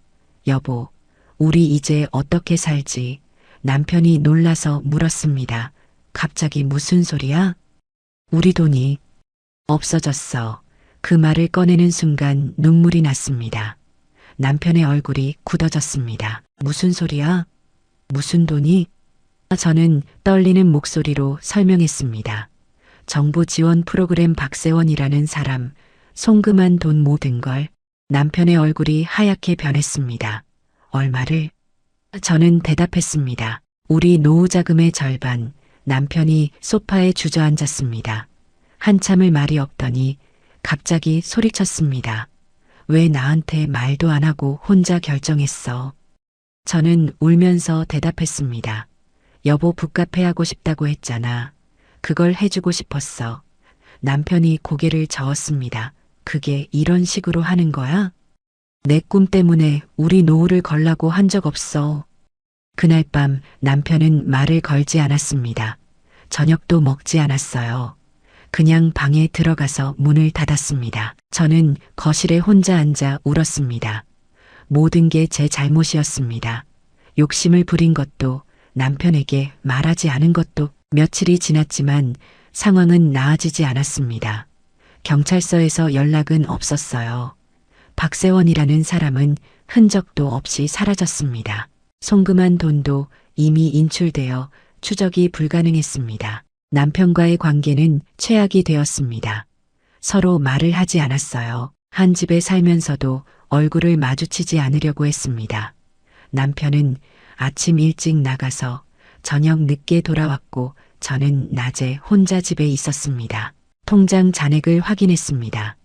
여보, 우리 이제 어떻게 살지? 남편이 놀라서 물었습니다. 갑자기 무슨 소리야? 우리 돈이 없어졌어. 그 말을 꺼내는 순간 눈물이 났습니다. 남편의 얼굴이 굳어졌습니다. 무슨 소리야? 무슨 돈이? 저는 떨리는 목소리로 설명했습니다. 정부 지원 프로그램 박세원이라는 사람, 송금한 돈 모든 걸. 남편의 얼굴이 하얗게 변했습니다. 얼마를? 저는 대답했습니다. 우리 노후 자금의 절반. 남편이 소파에 주저앉았습니다. 한참을 말이 없더니 갑자기 소리쳤습니다. 왜 나한테 말도 안 하고 혼자 결정했어? 저는 울면서 대답했습니다. 여보 북카페 하고 싶다고 했잖아. 그걸 해주고 싶었어. 남편이 고개를 저었습니다. 그게 이런 식으로 하는 거야? 내 꿈 때문에 우리 노후를 걸라고 한 적 없어. 그날 밤 남편은 말을 걸지 않았습니다. 저녁도 먹지 않았어요. 그냥 방에 들어가서 문을 닫았습니다. 저는 거실에 혼자 앉아 울었습니다. 모든 게 제 잘못이었습니다. 욕심을 부린 것도 남편에게 말하지 않은 것도. 며칠이 지났지만 상황은 나아지지 않았습니다. 경찰서에서 연락은 없었어요. 박세원이라는 사람은 흔적도 없이 사라졌습니다. 송금한 돈도 이미 인출되어 추적이 불가능했습니다. 남편과의 관계는 최악이 되었습니다. 서로 말을 하지 않았어요. 한 집에 살면서도 얼굴을 마주치지 않으려고 했습니다. 남편은 아침 일찍 나가서 저녁 늦게 돌아왔고 저는 낮에 혼자 집에 있었습니다. 통장 잔액을 확인했습니다.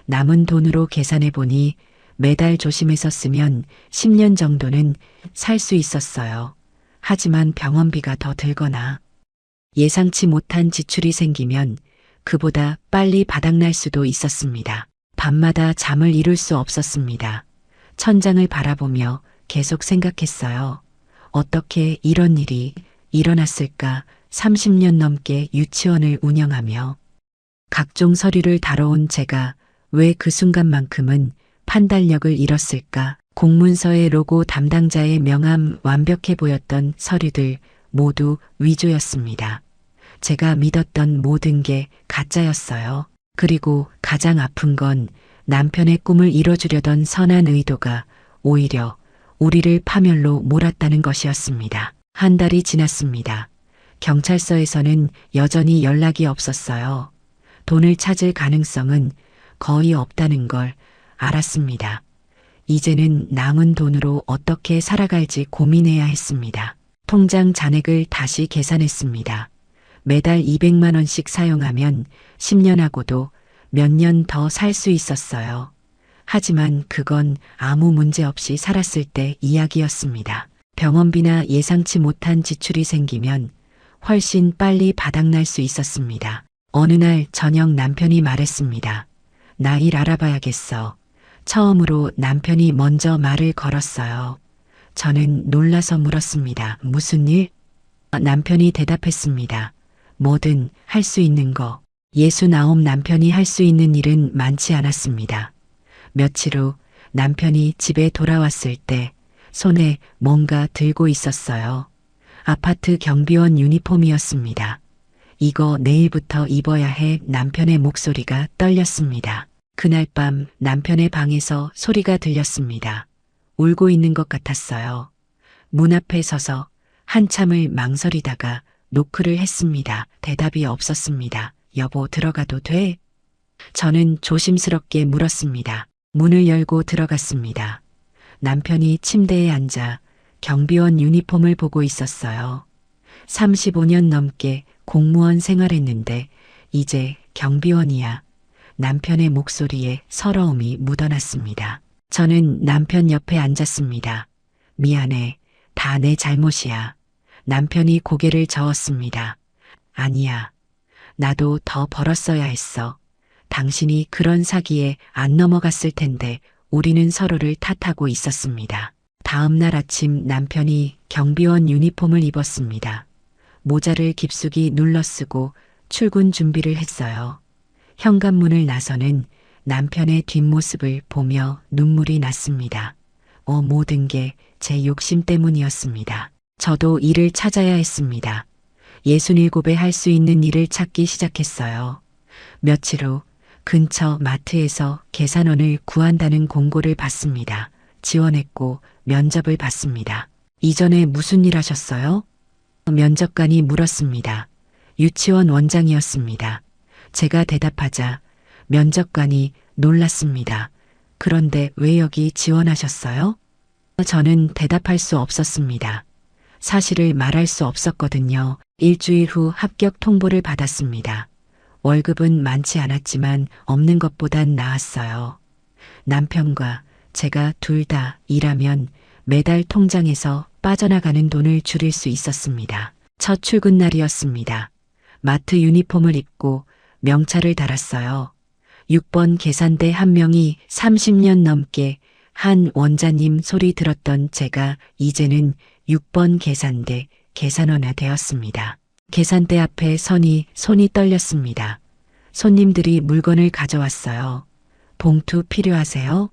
남은 돈으로 계산해 보니 매달 조심해서 쓰면 10년 정도는 살 수 있었어요. 하지만 병원비가 더 들거나 예상치 못한 지출이 생기면 그보다 빨리 바닥날 수도 있었습니다. 밤마다 잠을 이룰 수 없었습니다. 천장을 바라보며 계속 생각했어요. 어떻게 이런 일이 일어났을까? 30년 넘게 유치원을 운영하며 각종 서류를 다뤄온 제가 왜 그 순간만큼은 판단력을 잃었을까? 공문서의 로고, 담당자의 명함, 완벽해 보였던 서류들 모두 위조였습니다. 제가 믿었던 모든 게 가짜였어요. 그리고 가장 아픈 건 남편의 꿈을 이뤄주려던 선한 의도가 오히려 우리를 파멸로 몰았다는 것이었습니다. 한 달이 지났습니다. 경찰서에서는 여전히 연락이 없었어요. 돈을 찾을 가능성은 거의 없다는 걸 알았습니다. 이제는 남은 돈으로 어떻게 살아갈지 고민해야 했습니다. 통장 잔액을 다시 계산했습니다. 매달 200만 원씩 사용하면 10년하고도 몇 년 더 살 수 있었어요. 하지만 그건 아무 문제 없이 살았을 때 이야기였습니다. 병원비나 예상치 못한 지출이 생기면 훨씬 빨리 바닥날 수 있었습니다. 어느 날 저녁 남편이 말했습니다. 나 일 알아봐야겠어. 처음으로 남편이 먼저 말을 걸었어요. 저는 놀라서 물었습니다. 무슨 일? 남편이 대답했습니다. 뭐든 할 수 있는 거. 69 남편이 할 수 있는 일은 많지 않았습니다. 며칠 후 남편이 집에 돌아왔을 때 손에 뭔가 들고 있었어요. 아파트 경비원 유니폼이었습니다. 이거 내일부터 입어야 해. 남편의 목소리가 떨렸습니다. 그날 밤 남편의 방에서 소리가 들렸습니다. 울고 있는 것 같았어요. 문 앞에 서서 한참을 망설이다가 노크를 했습니다. 대답이 없었습니다. 여보, 들어가도 돼? 저는 조심스럽게 물었습니다. 문을 열고 들어갔습니다. 남편이 침대에 앉아 경비원 유니폼을 보고 있었어요. 35년 넘게 공무원 생활했는데 이제 경비원이야. 남편의 목소리에 서러움이 묻어났습니다. 저는 남편 옆에 앉았습니다. 미안해. 다 내 잘못이야. 남편이 고개를 저었습니다. 아니야. 나도 더 벌었어야 했어. 당신이 그런 사기에 안 넘어갔을 텐데 우리는 서로를 탓하고 있었습니다. 다음 날 아침 남편이 경비원 유니폼을 입었습니다. 모자를 깊숙이 눌러 쓰고 출근 준비를 했어요. 현관문을 나서는 남편의 뒷모습을 보며 눈물이 났습니다. 모든 게 제 욕심 때문이었습니다. 저도 일을 찾아야 했습니다. 67에 할 수 있는 일을 찾기 시작했어요. 며칠 후 근처 마트에서 계산원을 구한다는 공고를 봤습니다. 지원했고 면접을 봤습니다. 이전에 무슨 일 하셨어요? 면접관이 물었습니다. 유치원 원장이었습니다. 제가 대답하자 면접관이 놀랐습니다. 그런데 왜 여기 지원하셨어요? 저는 대답할 수 없었습니다. 사실을 말할 수 없었거든요. 일주일 후 합격 통보를 받았습니다. 월급은 많지 않았지만 없는 것보단 나았어요. 남편과 제가 둘 다 일하면 매달 통장에서 빠져나가는 돈을 줄일 수 있었습니다. 첫 출근 날이었습니다. 마트 유니폼을 입고 명찰을 달았어요. 6번 계산대 한 명이 30년 넘게 한 원장님 소리 들었던 제가 이제는 6번 계산대 계산원이 되었습니다. 계산대 앞에 손이 떨렸습니다. 손님들이 물건을 가져왔어요. 봉투 필요하세요?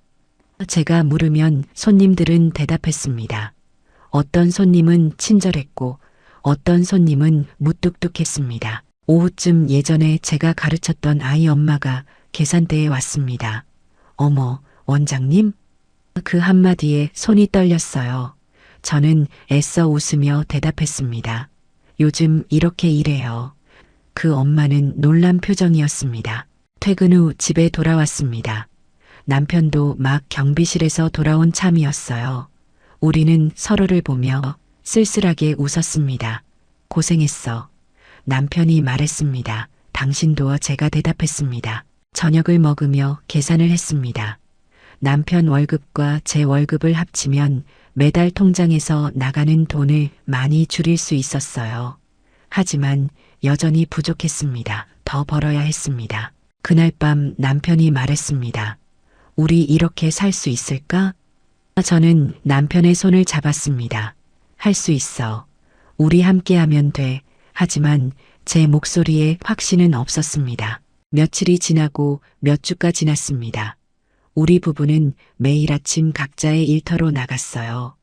제가 물으면 손님들은 대답했습니다. 어떤 손님은 친절했고 어떤 손님은 무뚝뚝했습니다. 오후쯤 예전에 제가 가르쳤던 아이 엄마가 계산대에 왔습니다. 어머, 원장님? 그 한마디에 손이 떨렸어요. 저는 애써 웃으며 대답했습니다. 요즘 이렇게 일해요. 그 엄마는 놀란 표정이었습니다. 퇴근 후 집에 돌아왔습니다. 남편도 막 경비실에서 돌아온 참이었어요. 우리는 서로를 보며 쓸쓸하게 웃었습니다. 고생했어. 남편이 말했습니다. 당신도. 제가 대답했습니다. 저녁을 먹으며 계산을 했습니다. 남편 월급과 제 월급을 합치면 매달 통장에서 나가는 돈을 많이 줄일 수 있었어요. 하지만 여전히 부족했습니다. 더 벌어야 했습니다. 그날 밤 남편이 말했습니다. 우리 이렇게 살 수 있을까? 저는 남편의 손을 잡았습니다. 할 수 있어. 우리 함께하면 돼. 하지만 제 목소리에 확신은 없었습니다. 며칠이 지나고 몇 주가 지났습니다. 우리 부부는 매일 아침 각자의 일터로 나갔어요.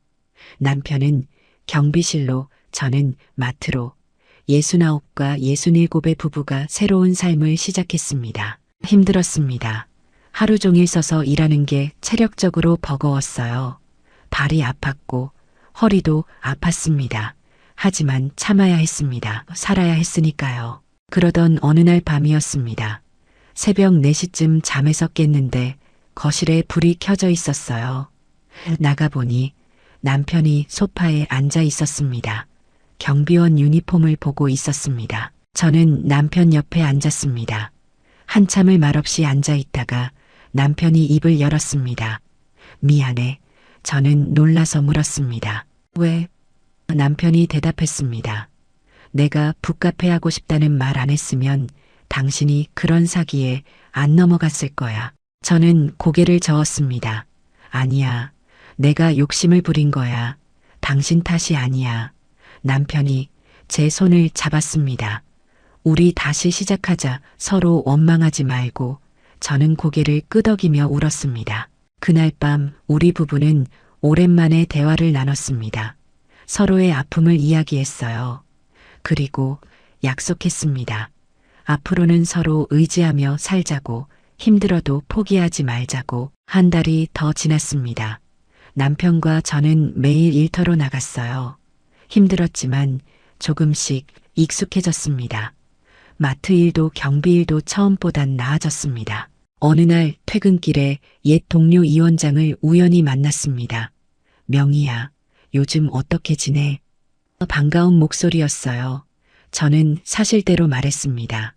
남편은 경비실로, 저는 마트로. 69과 67의 부부가 새로운 삶을 시작했습니다. 힘들었습니다. 하루 종일 서서 일하는 게 체력적으로 버거웠어요. 발이 아팠고 허리도 아팠습니다. 하지만 참아야 했습니다. 살아야 했으니까요. 그러던 어느 날 밤이었습니다. 새벽 4시쯤 잠에서 깼는데 거실에 불이 켜져 있었어요. 나가보니 남편이 소파에 앉아 있었습니다. 경비원 유니폼을 보고 있었습니다. 저는 남편 옆에 앉았습니다. 한참을 말없이 앉아 있다가 남편이 입을 열었습니다. 미안해. 저는 놀라서 물었습니다. 왜? 남편이 대답했습니다. 내가 북카페 하고 싶다는 말 안 했으면 당신이 그런 사기에 안 넘어갔을 거야. 저는 고개를 저었습니다. 아니야. 내가 욕심을 부린 거야. 당신 탓이 아니야. 남편이 제 손을 잡았습니다. 우리 다시 시작하자. 서로 원망하지 말고. 저는 고개를 끄덕이며 울었습니다. 그날 밤 우리 부부는 오랜만에 대화를 나눴습니다. 서로의 아픔을 이야기했어요. 그리고 약속했습니다. 앞으로는 서로 의지하며 살자고, 힘들어도 포기하지 말자고. 한 달이 더 지났습니다. 남편과 저는 매일 일터로 나갔어요. 힘들었지만 조금씩 익숙해졌습니다. 마트 일도 경비 일도 처음보단 나아졌습니다. 어느 날 퇴근길에 옛 동료 이 원장을 우연히 만났습니다. 명희야, 요즘 어떻게 지내? 반가운 목소리였어요. 저는 사실대로 말했습니다.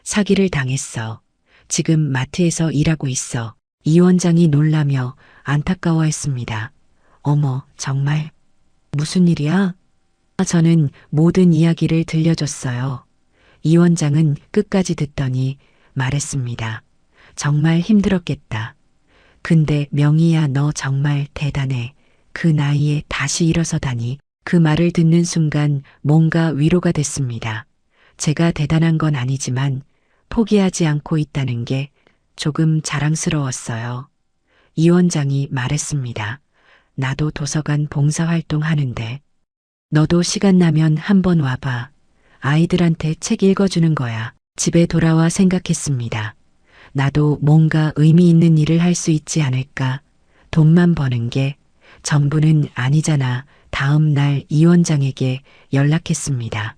사기를 당했어. 지금 마트에서 일하고 있어. 이 원장이 놀라며 안타까워했습니다. 어머, 정말? 무슨 일이야? 저는 모든 이야기를 들려줬어요. 이 원장은 끝까지 듣더니 말했습니다. 정말 힘들었겠다. 근데 명희야, 너 정말 대단해. 그 나이에 다시 일어서다니. 그 말을 듣는 순간 뭔가 위로가 됐습니다. 제가 대단한 건 아니지만 포기하지 않고 있다는 게 조금 자랑스러웠어요. 이 원장이 말했습니다. 나도 도서관 봉사활동 하는데 너도 시간 나면 한번 와봐. 아이들한테 책 읽어주는 거야. 집에 돌아와 생각했습니다. 나도 뭔가 의미 있는 일을 할 수 있지 않을까. 돈만 버는 게 전부는 아니잖아. 다음 날 이 원장에게 연락했습니다.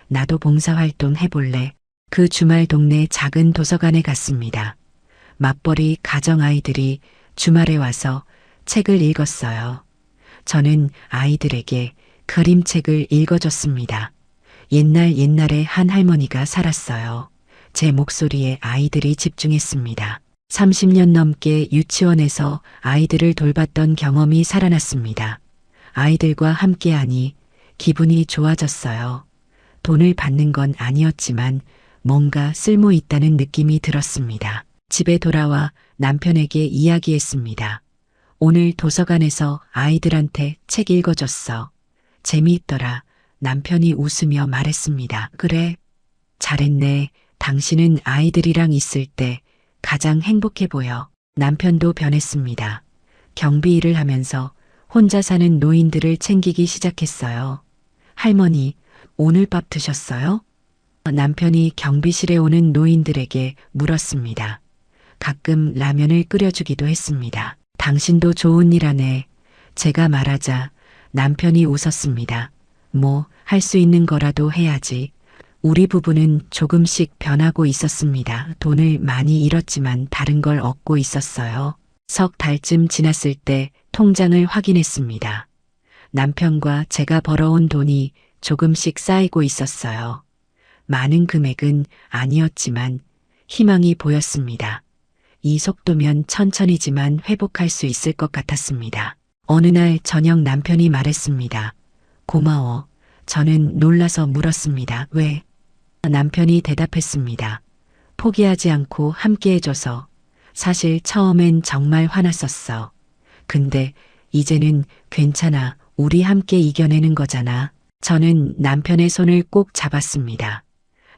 나도 봉사활동 해볼래. 그 주말 동네 작은 도서관에 갔습니다. 맞벌이 가정아이들이 주말에 와서 책을 읽었어요. 저는 아이들에게 그림책을 읽어줬습니다. 옛날에 한 할머니가 살았어요. 제 목소리에 아이들이 집중했습니다. 30년 넘게 유치원에서 아이들을 돌봤던 경험이 살아났습니다. 아이들과 함께하니 기분이 좋아졌어요. 돈을 받는 건 아니었지만 뭔가 쓸모 있다는 느낌이 들었습니다. 집에 돌아와 남편에게 이야기했습니다. 오늘 도서관에서 아이들한테 책 읽어줬어. 재미있더라. 남편이 웃으며 말했습니다. 그래, 잘했네. 당신은 아이들이랑 있을 때 가장 행복해 보여. 남편도 변했습니다. 경비 일을 하면서 혼자 사는 노인들을 챙기기 시작했어요. 할머니, 오늘 밥 드셨어요? 남편이 경비실에 오는 노인들에게 물었습니다. 가끔 라면을 끓여주기도 했습니다. 당신도 좋은 일 하네. 제가 말하자 남편이 웃었습니다. 뭐, 할 수 있는 거라도 해야지. 우리 부부는 조금씩 변하고 있었습니다. 돈을 많이 잃었지만 다른 걸 얻고 있었어요. 석 달쯤 지났을 때 통장을 확인했습니다. 남편과 제가 벌어온 돈이 조금씩 쌓이고 있었어요. 많은 금액은 아니었지만 희망이 보였습니다. 이 속도면 천천히지만 회복할 수 있을 것 같았습니다. 어느 날 저녁 남편이 말했습니다. 고마워. 저는 놀라서 물었습니다. 왜? 남편이 대답했습니다. 포기하지 않고 함께해줘서. 사실 처음엔 정말 화났었어. 근데 이제는 괜찮아. 우리 함께 이겨내는 거잖아. 저는 남편의 손을 꼭 잡았습니다.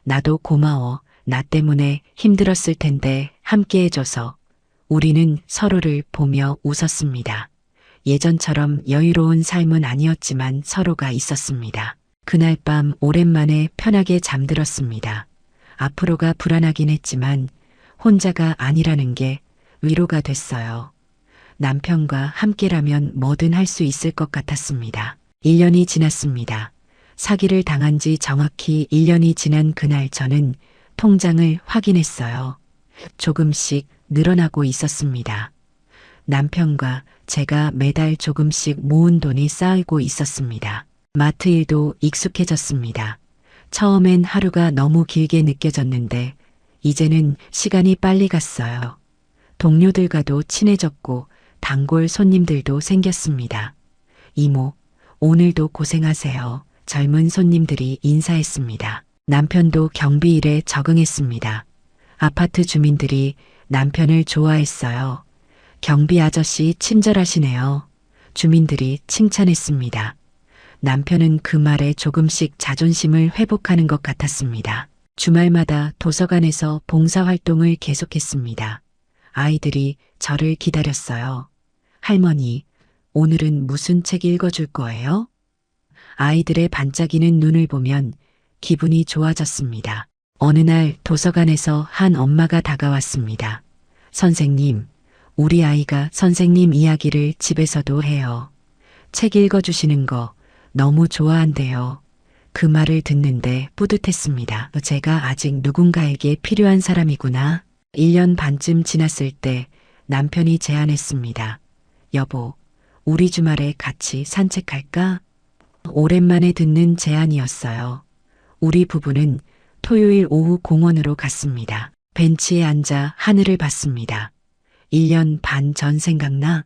나도 고마워. 나 때문에 힘들었을 텐데 함께해줘서. 우리는 서로를 보며 웃었습니다. 예전처럼 여유로운 삶은 아니었지만 서로가 있었습니다. 그날 밤 오랜만에 편하게 잠들었습니다. 앞으로가 불안하긴 했지만 혼자가 아니라는 게 위로가 됐어요. 남편과 함께라면 뭐든 할 수 있을 것 같았습니다. 1년이 지났습니다. 사기를 당한 지 정확히 1년이 지난 그날 저는 통장을 확인했어요. 조금씩 늘어나고 있었습니다. 남편과 제가 매달 조금씩 모은 돈이 쌓이고 있었습니다. 마트 일도 익숙해졌습니다. 처음엔 하루가 너무 길게 느껴졌는데 이제는 시간이 빨리 갔어요. 동료들과도 친해졌고 단골 손님들도 생겼습니다. 이모, 오늘도 고생하세요. 젊은 손님들이 인사했습니다. 남편도 경비 일에 적응했습니다. 아파트 주민들이 남편을 좋아했어요. 경비 아저씨 친절하시네요. 주민들이 칭찬했습니다. 남편은 그 말에 조금씩 자존심을 회복하는 것 같았습니다. 주말마다 도서관에서 봉사활동을 계속했습니다. 아이들이 저를 기다렸어요. 할머니, 오늘은 무슨 책 읽어줄 거예요? 아이들의 반짝이는 눈을 보면 기분이 좋아졌습니다. 어느 날 도서관에서 한 엄마가 다가왔습니다. 선생님, 우리 아이가 선생님 이야기를 집에서도 해요. 책 읽어주시는 거 너무 좋아한대요. 그 말을 듣는데 뿌듯했습니다. 제가 아직 누군가에게 필요한 사람이구나. 1년 반쯤 지났을 때 남편이 제안했습니다. 여보, 우리 주말에 같이 산책할까? 오랜만에 듣는 제안이었어요. 우리 부부는 토요일 오후 공원으로 갔습니다. 벤치에 앉아 하늘을 봤습니다. 1년 반 전 생각나?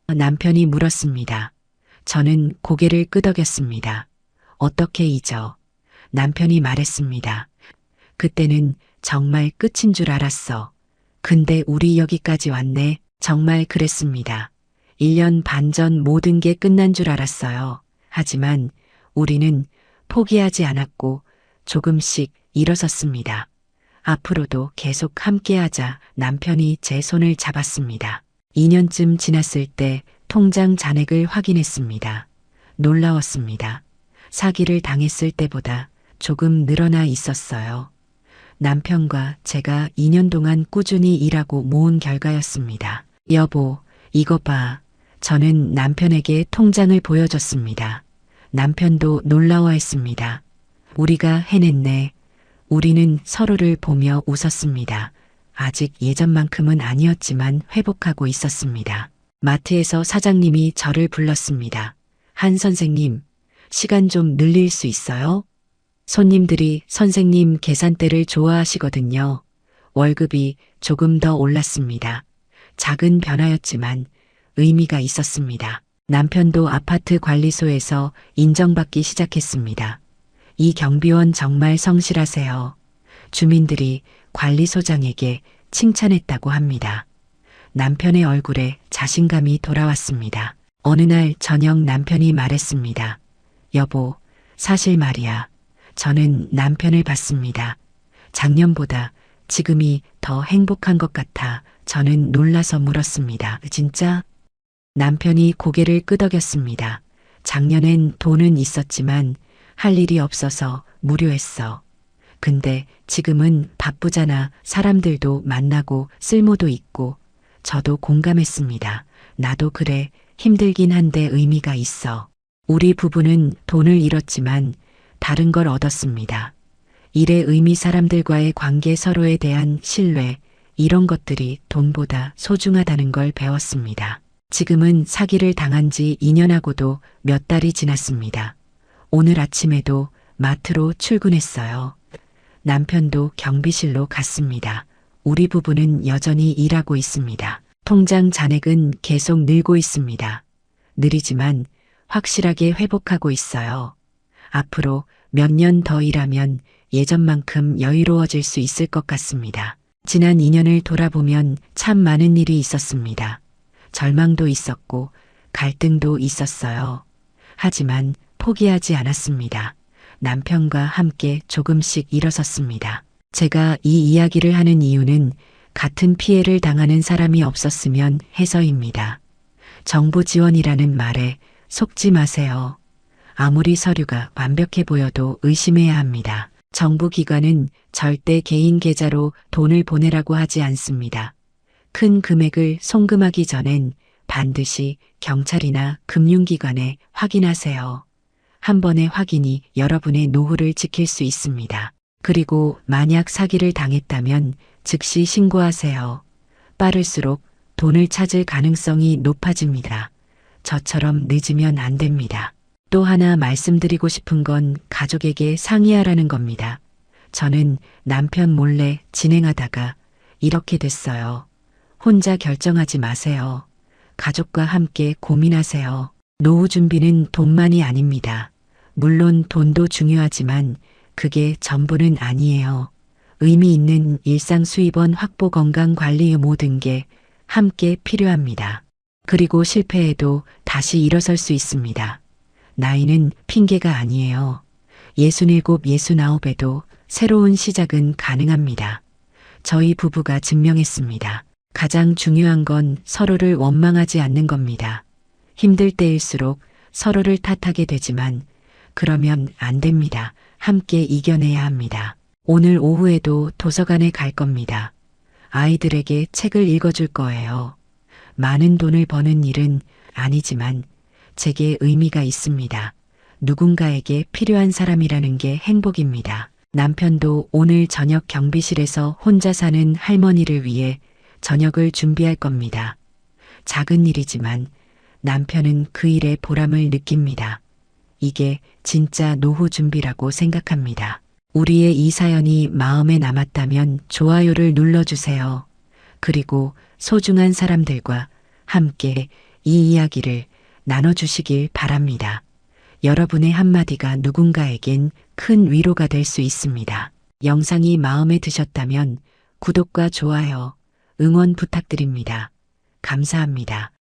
남편이 물었습니다. 저는 고개를 끄덕였습니다. 어떻게 잊어? 남편이 말했습니다. 그때는 정말 끝인 줄 알았어. 근데 우리 여기까지 왔네. 정말 그랬습니다. 1년 반 전 모든 게 끝난 줄 알았어요. 하지만 우리는 포기하지 않았고 조금씩 일어섰습니다. 앞으로도 계속 함께하자. 남편이 제 손을 잡았습니다. 2년쯤 지났을 때 통장 잔액을 확인했습니다. 놀라웠습니다. 사기를 당했을 때보다 조금 늘어나 있었어요. 남편과 제가 2년 동안 꾸준히 일하고 모은 결과였습니다. 여보, 이거 봐. 저는 남편에게 통장을 보여줬습니다. 남편도 놀라워했습니다. 우리가 해냈네. 우리는 서로를 보며 웃었습니다. 아직 예전만큼은 아니었지만 회복하고 있었습니다. 마트에서 사장님이 저를 불렀습니다. 한 선생님, 시간 좀 늘릴 수 있어요? 손님들이 선생님 계산대를 좋아하시거든요. 월급이 조금 더 올랐습니다. 작은 변화였지만 의미가 있었습니다. 남편도 아파트 관리소에서 인정받기 시작했습니다. 이 경비원 정말 성실하세요. 주민들이 관리소장에게 칭찬했다고 합니다. 남편의 얼굴에 자신감이 돌아왔습니다. 어느 날 저녁 남편이 말했습니다. 여보, 사실 말이야. 저는 남편을 봤습니다. 작년보다 지금이 더 행복한 것 같아. 저는 놀라서 물었습니다. 진짜? 남편이 고개를 끄덕였습니다. 작년엔 돈은 있었지만 할 일이 없어서 무료했어. 근데 지금은 바쁘잖아. 사람들도 만나고 쓸모도 있고. 저도 공감했습니다. 나도 그래. 힘들긴 한데 의미가 있어. 우리 부부는 돈을 잃었지만 다른 걸 얻었습니다. 일의 의미, 사람들과의 관계, 서로에 대한 신뢰, 이런 것들이 돈보다 소중하다는 걸 배웠습니다. 지금은 사기를 당한 지 2년하고도 몇 달이 지났습니다. 오늘 아침에도 마트로 출근했어요. 남편도 경비실로 갔습니다. 우리 부부는 여전히 일하고 있습니다. 통장 잔액은 계속 늘고 있습니다. 느리지만 확실하게 회복하고 있어요. 앞으로 몇 년 더 일하면 예전만큼 여유로워질 수 있을 것 같습니다. 지난 2년을 돌아보면 참 많은 일이 있었습니다. 절망도 있었고 갈등도 있었어요. 하지만 포기하지 않았습니다. 남편과 함께 조금씩 일어섰습니다. 제가 이 이야기를 하는 이유는 같은 피해를 당하는 사람이 없었으면 해서입니다. 정부 지원이라는 말에 속지 마세요. 아무리 서류가 완벽해 보여도 의심해야 합니다. 정부 기관은 절대 개인 계좌로 돈을 보내라고 하지 않습니다. 큰 금액을 송금하기 전엔 반드시 경찰이나 금융기관에 확인하세요. 한 번의 확인이 여러분의 노후를 지킬 수 있습니다. 그리고 만약 사기를 당했다면 즉시 신고하세요. 빠를수록 돈을 찾을 가능성이 높아집니다. 저처럼 늦으면 안 됩니다. 또 하나 말씀드리고 싶은 건 가족에게 상의하라는 겁니다. 저는 남편 몰래 진행하다가 이렇게 됐어요. 혼자 결정하지 마세요. 가족과 함께 고민하세요. 노후 준비는 돈만이 아닙니다. 물론 돈도 중요하지만 그게 전부는 아니에요. 의미 있는 일상 수입원 확보, 건강 관리, 모든 게 함께 필요합니다. 그리고 실패해도 다시 일어설 수 있습니다. 나이는 핑계가 아니에요. 67, 69에도 새로운 시작은 가능합니다. 저희 부부가 증명했습니다. 가장 중요한 건 서로를 원망하지 않는 겁니다. 힘들 때일수록 서로를 탓하게 되지만 그러면 안 됩니다. 함께 이겨내야 합니다. 오늘 오후에도 도서관에 갈 겁니다. 아이들에게 책을 읽어줄 거예요. 많은 돈을 버는 일은 아니지만 제게 의미가 있습니다. 누군가에게 필요한 사람이라는 게 행복입니다. 남편도 오늘 저녁 경비실에서 혼자 사는 할머니를 위해 저녁을 준비할 겁니다. 작은 일이지만 남편은 그 일에 보람을 느낍니다. 이게 진짜 노후 준비라고 생각합니다. 우리의 이 사연이 마음에 남았다면 좋아요를 눌러주세요. 그리고 소중한 사람들과 함께 이 이야기를 나눠주시길 바랍니다. 여러분의 한마디가 누군가에겐 큰 위로가 될 수 있습니다. 영상이 마음에 드셨다면 구독과 좋아요, 응원 부탁드립니다. 감사합니다.